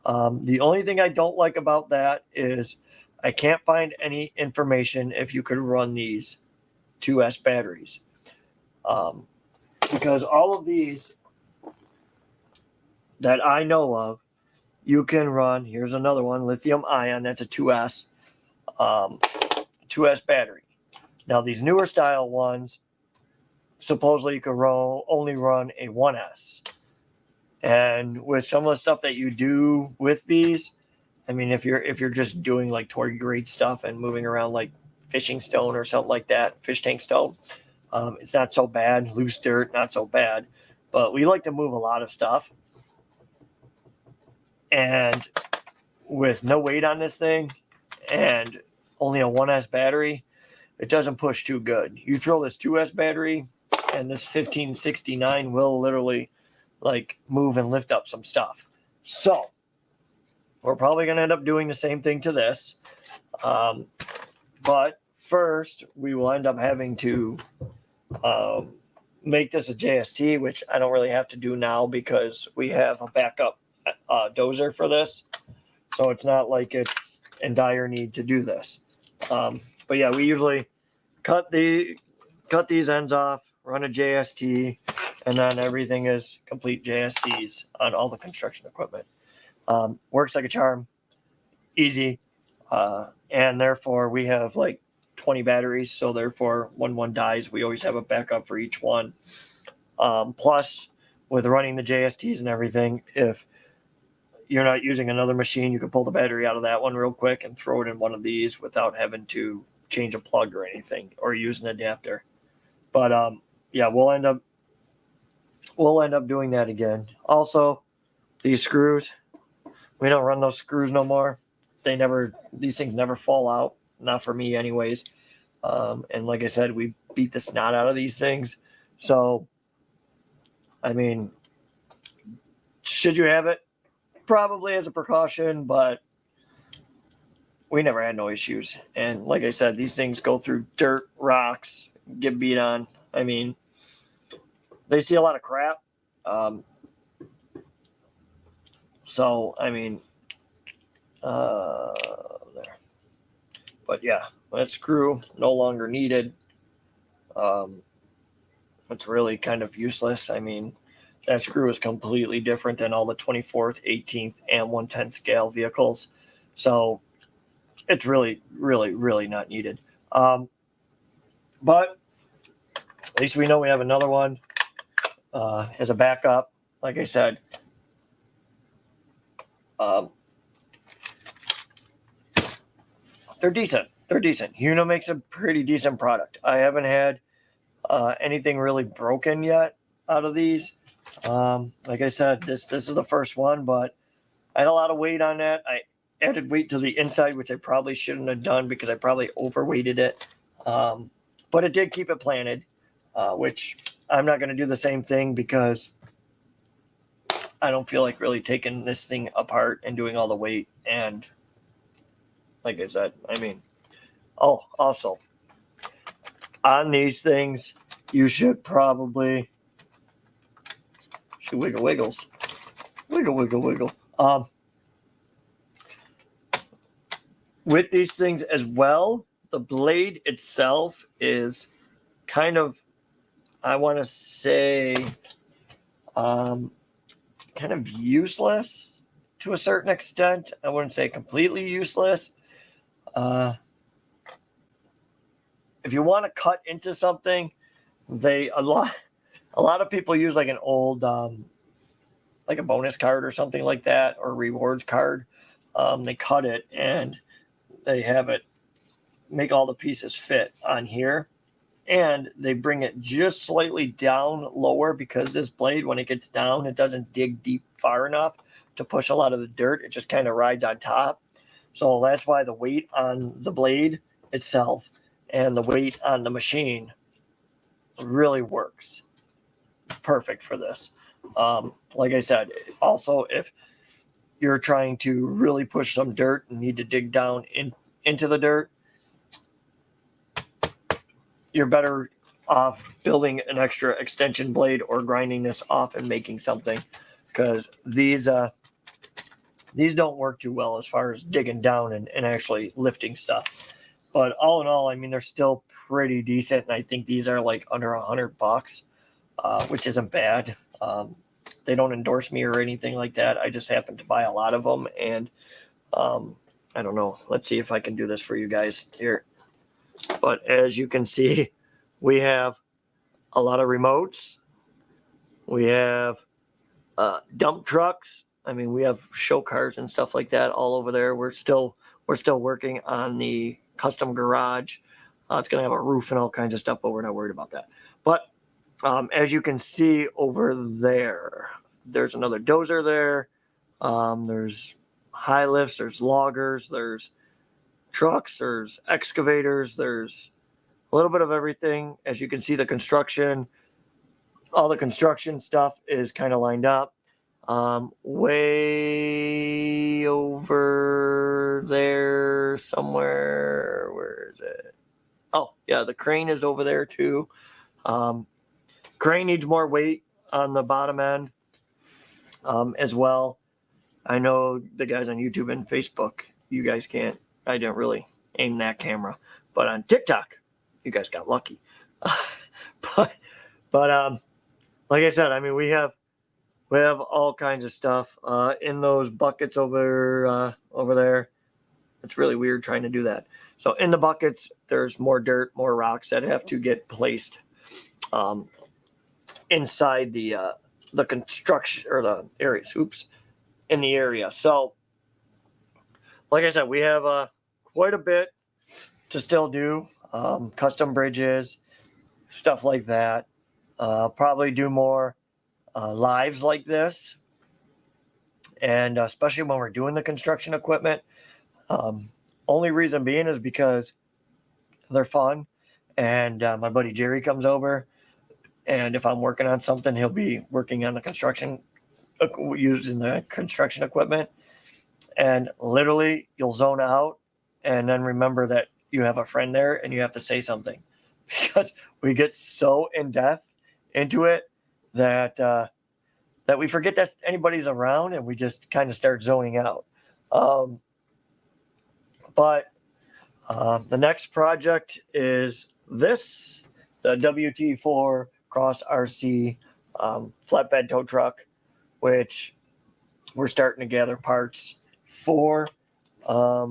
The only thing I don't like about that is I can't find any information if you could run these 2S batteries. Because all of these that I know of, you can run, here's another one, lithium ion, that's a 2S, 2S battery. Now these newer style ones, supposedly you can only run a 1S. And with some of the stuff that you do with these, I mean, if you're just doing like toy grade stuff and moving around like fishing stone or something like that, fish tank stone, it's not so bad. Loose dirt, not so bad. But we like to move a lot of stuff. And with no weight on this thing and only a 1S battery, it doesn't push too good. You throw this 2S battery and this 1569 will literally like move and lift up some stuff. So we're probably going to end up doing the same thing to this. But first, we will end up having to make this a JST, which I don't really have to do now because we have a backup dozer for this. So it's not like it's in dire need to do this. But yeah, we usually cut these ends off, run a JST, and then everything is complete JSTs on all the construction equipment. Works like a charm, easy, and therefore we have like 20 batteries, so therefore when one dies, we always have a backup for each one. Plus, with running the JSTs and everything, if you're not using another machine, you can pull the battery out of that one real quick and throw it in one of these without having to change a plug or anything or use an adapter. But yeah, we'll end up doing that again. Also, these screws, we don't run those screws no more. These things never fall out. Not for me anyways. And like I said, we beat the snot out of these things. So, I mean, should you have it? Probably as a precaution, but we never had no issues. And like I said, these things go through dirt, rocks, get beat on. I mean, they see a lot of crap. So, I mean, there. But yeah, that screw no longer needed. It's really kind of useless. I mean, that screw is completely different than all the 24th, 18th, and 1/10 scale vehicles. So it's really, really, really not needed. But at least we know we have another one as a backup. Like I said, they're decent. Hino makes a pretty decent product. I haven't had anything really broken yet out of these. Like I said, this is the first one, but I had a lot of weight on that. I added weight to the inside, which I probably shouldn't have done because I probably overweighted it. But it did keep it planted, which I'm not going to do the same thing because I don't feel like really taking this thing apart and doing all the weight. And like I said, I mean, oh, also on these things, you should probably wiggles, wiggle. With these things as well, the blade itself is kind of, I want to say, kind of useless to a certain extent. I wouldn't say completely useless. If you want to cut into something, a lot of people use like an old like a bonus card or something like that, or rewards card. They cut it and they have it make all the pieces fit on here, and they bring it just slightly down lower, because this blade, when it gets down, it doesn't dig deep far enough to push a lot of the dirt. It just kind of rides on top. So that's why the weight on the blade itself and the weight on the machine really works perfect for this. Like I said, also, if you're trying to really push some dirt and need to dig down into the dirt, you're better off building an extra extension blade or grinding this off and making something, because these don't work too well as far as digging down and actually lifting stuff. But all in all, I mean, they're still pretty decent, and I think these are like under $100, which isn't bad. They don't endorse me or anything like that. I just happen to buy a lot of them, and I don't know. Let's see if I can do this for you guys here. But as you can see, we have a lot of remotes. We have dump trucks. I mean, we have show cars and stuff like that all over there. We're still working on the custom garage. It's going to have a roof and all kinds of stuff, but we're not worried about that. But as you can see over there, there's another dozer there. There's high lifts, there's loggers, there's trucks, there's excavators, there's a little bit of everything. As you can see, the construction, all the construction stuff is kind of lined up. Way over there somewhere, where is it? Oh, yeah, the crane is over there too. Crane needs more weight on the bottom end as well. I know the guys on YouTube and Facebook, you guys can't, I didn't really aim that camera, but on TikTok, you guys got lucky. but like I said, I mean, we have all kinds of stuff in those buckets over there. It's really weird trying to do that. So in the buckets, there's more dirt, more rocks that have to get placed inside the construction, or the areas. In the area. So, like I said, we have quite a bit to still do. Custom bridges, stuff like that. Probably do more lives like this, and especially when we're doing the construction equipment. Only reason being is because they're fun, and my buddy Jerry comes over, and if I'm working on something, he'll be working on the construction, using the construction equipment, and literally you'll zone out and then remember that you have a friend there and you have to say something, because we get so in depth into it that we forget that anybody's around, and we just kind of start zoning out. But the next project is this, the WT4 Cross RC flatbed tow truck, which we're starting to gather parts for. I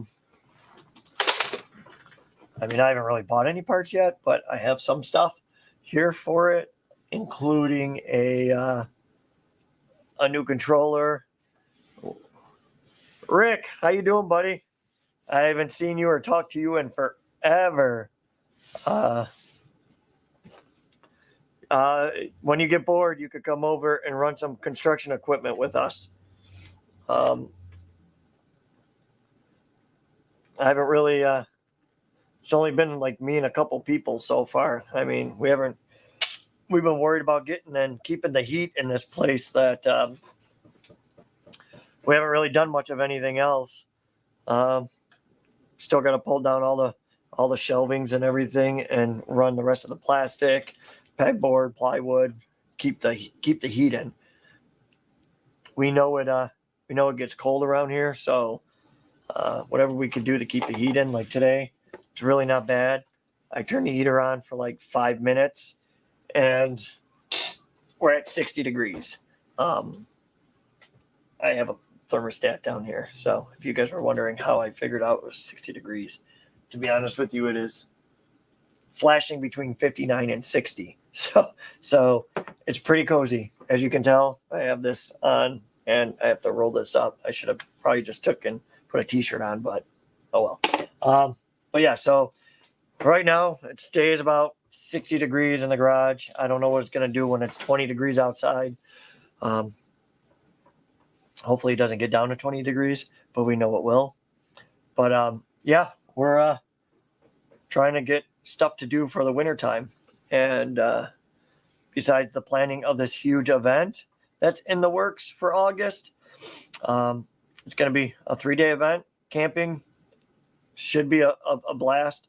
mean, I haven't really bought any parts yet, but I have some stuff here for it, including a new controller. Rick, how you doing, buddy? I haven't seen you or talked to you in forever. When you get bored, you could come over and run some construction equipment with us. I haven't really, it's only been like me and a couple people so far. I mean, we've been worried about getting and keeping the heat in this place that we haven't really done much of anything else. Still got to pull down all the shelvings and everything, and run the rest of the plastic, pegboard, plywood, keep the heat in. We know it gets cold around here, so whatever we could do to keep the heat in, like today, it's really not bad. I turned the heater on for like 5 minutes, and we're at 60 degrees. I have a thermostat down here, so if you guys were wondering how I figured out it was 60 degrees, to be honest with you, it is flashing between 59 and 60. So it's pretty cozy. As you can tell, I have this on, and I have to roll this up. I should have probably just took and put a t-shirt on, but oh well. But yeah, so right now it stays about 60 degrees in the garage. I don't know what it's going to do when it's 20 degrees outside. Hopefully it doesn't get down to 20 degrees, but we know it will. But yeah, we're trying to get stuff to do for the wintertime. And besides the planning of this huge event that's in the works for August, it's going to be a 3-day event. Camping should be a blast.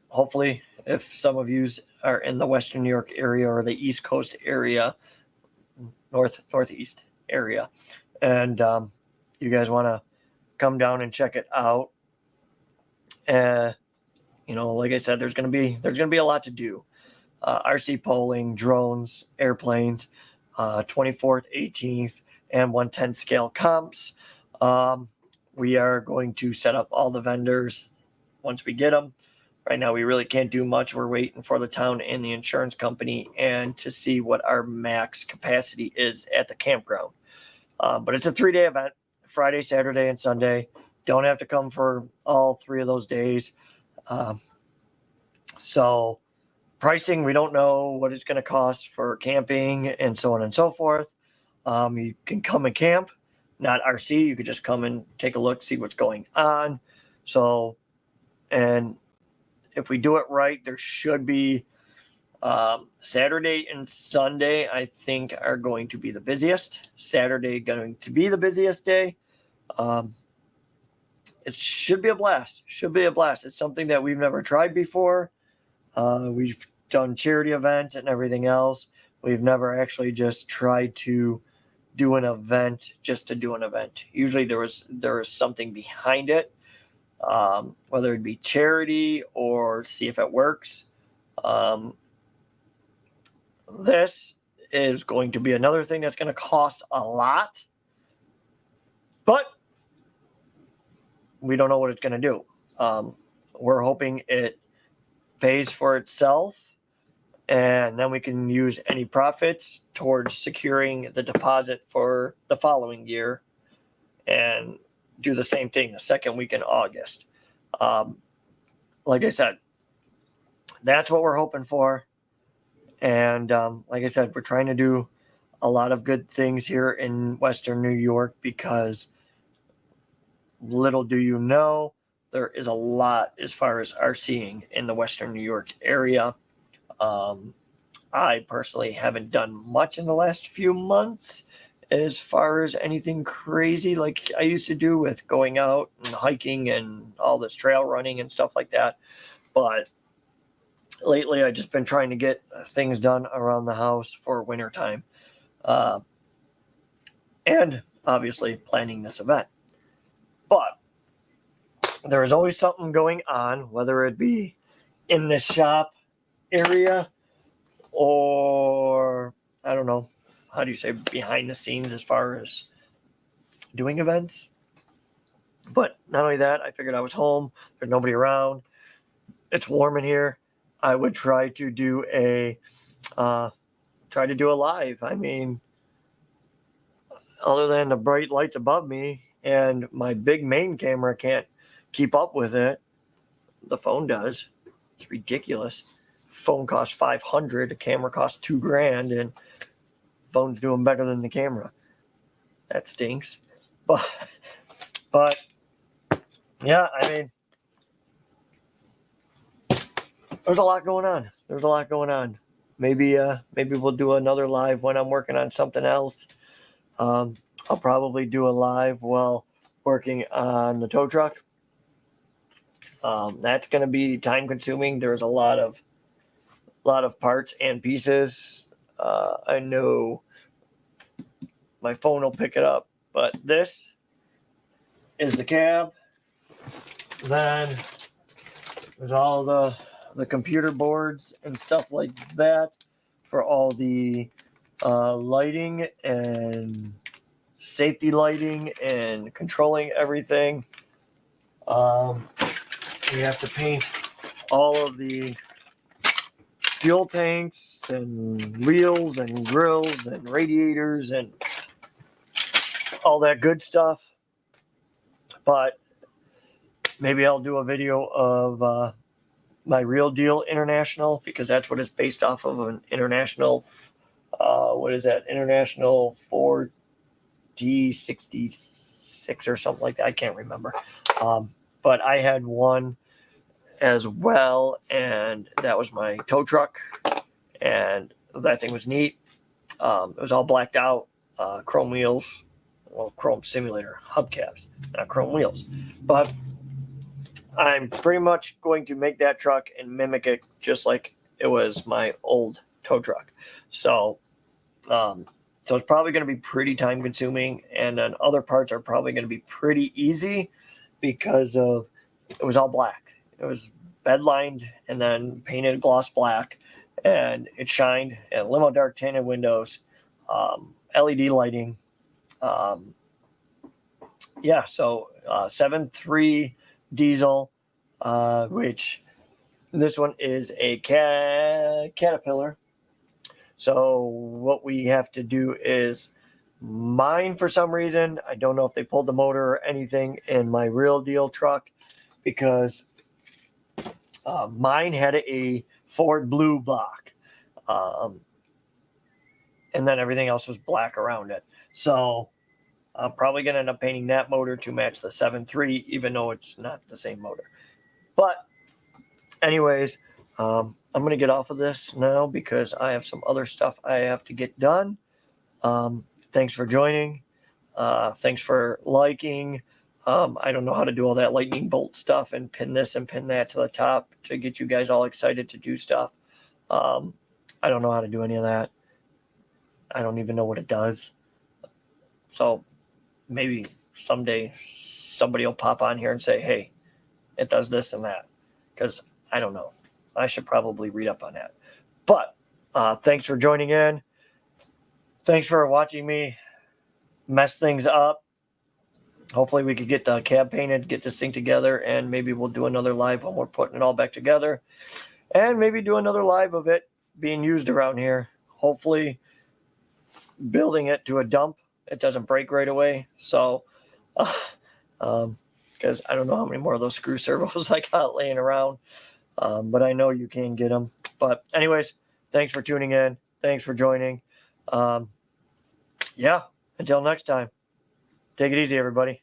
Hopefully, if some of you are in the Western New York area or the East Coast area, northeast area, and you guys want to come down and check it out, like I said, there's going to be a lot to do. RC polling, drones, airplanes, 24th, 18th, and 1/10 scale comps. We are going to set up all the vendors once we get them. Right now, we really can't do much. We're waiting for the town and the insurance company and to see what our max capacity is at the campground. But it's a 3-day event, Friday, Saturday, and Sunday. Don't have to come for all 3 of those days. So pricing, we don't know what it's going to cost for camping and so on and so forth. You can come and camp, not RC. You could just come and take a look, see what's going on. So, and if we do it right, there should be Saturday and Sunday, I think, are going to be the busiest. Saturday going to be the busiest day. It should be a blast. It's something that we've never tried before. We've done charity events and everything else. We've never actually just tried to do an event just to do an event. Usually there is something behind it, whether it be charity or see if it works. This is going to be another thing that's going to cost a lot, but we don't know what it's going to do. We're hoping it pays for itself, and then we can use any profits towards securing the deposit for the following year and do the same thing the second week in August. Like I said, that's what we're hoping for. And like I said, we're trying to do a lot of good things here in Western New York, because little do you know, there is a lot as far as RCing in the Western New York area. I personally haven't done much in the last few months as far as anything crazy like I used to do with going out and hiking and all this trail running and stuff like that. But lately, I've just been trying to get things done around the house for wintertime. And obviously planning this event. But there is always something going on, whether it be in the shop area or, I don't know, how do you say, behind the scenes as far as doing events. But not only that, I figured I was home. There's nobody around. It's warm in here. I would try to do a live. I mean, other than the bright lights above me and my big main camera can't keep up with it, the phone does. It's ridiculous. Phone costs $500, the camera costs $2,000, and phone's doing better than the camera. That stinks. But yeah, I mean, there's a lot going on. Maybe we'll do another live when I'm working on something else. I'll probably do a live while working on the tow truck. That's going to be time consuming. There's a lot of parts and pieces. I know my phone will pick it up, but this is the cab. Then there's all the computer boards and stuff like that for all the lighting and safety lighting and controlling everything. We have to paint all of the fuel tanks and wheels and grills and radiators and all that good stuff. But maybe I'll do a video of my Real Deal International, because that's what it's based off of, an international, what is that? International 4D66 or something like that. I can't remember. But I had one as well, and that was my tow truck, and that thing was neat. It was all blacked out, chrome wheels, well, chrome simulator hubcaps, not chrome wheels. But I'm pretty much going to make that truck and mimic it just like it was my old tow truck. So it's probably going to be pretty time consuming, and then other parts are probably going to be pretty easy because of it was all black. It was bed lined and then painted gloss black, and it shined, and limo dark tinted windows, LED lighting. So 7.3 diesel, which this one is a Caterpillar. So what we have to do is mine, for some reason, I don't know if they pulled the motor or anything in my Real Deal truck, because mine had a Ford blue block, and then everything else was black around it. So I'm probably going to end up painting that motor to match the 7.3, even though it's not the same motor. But anyways, I'm going to get off of this now because I have some other stuff I have to get done. Thanks for joining. Thanks for liking. I don't know how to do all that lightning bolt stuff and pin this and pin that to the top to get you guys all excited to do stuff. I don't know how to do any of that. I don't even know what it does. So maybe someday somebody will pop on here and say, hey, it does this and that, because I don't know. I should probably read up on that. But thanks for joining in. Thanks for watching me mess things up. Hopefully we could get the cab painted, get this thing together, and maybe we'll do another live when we're putting it all back together, and maybe do another live of it being used around here. Hopefully building it to a dump, it doesn't break right away. So, because I don't know how many more of those screw servos I got laying around, but I know you can get them. But anyways, thanks for tuning in. Thanks for joining. Until next time, take it easy, everybody.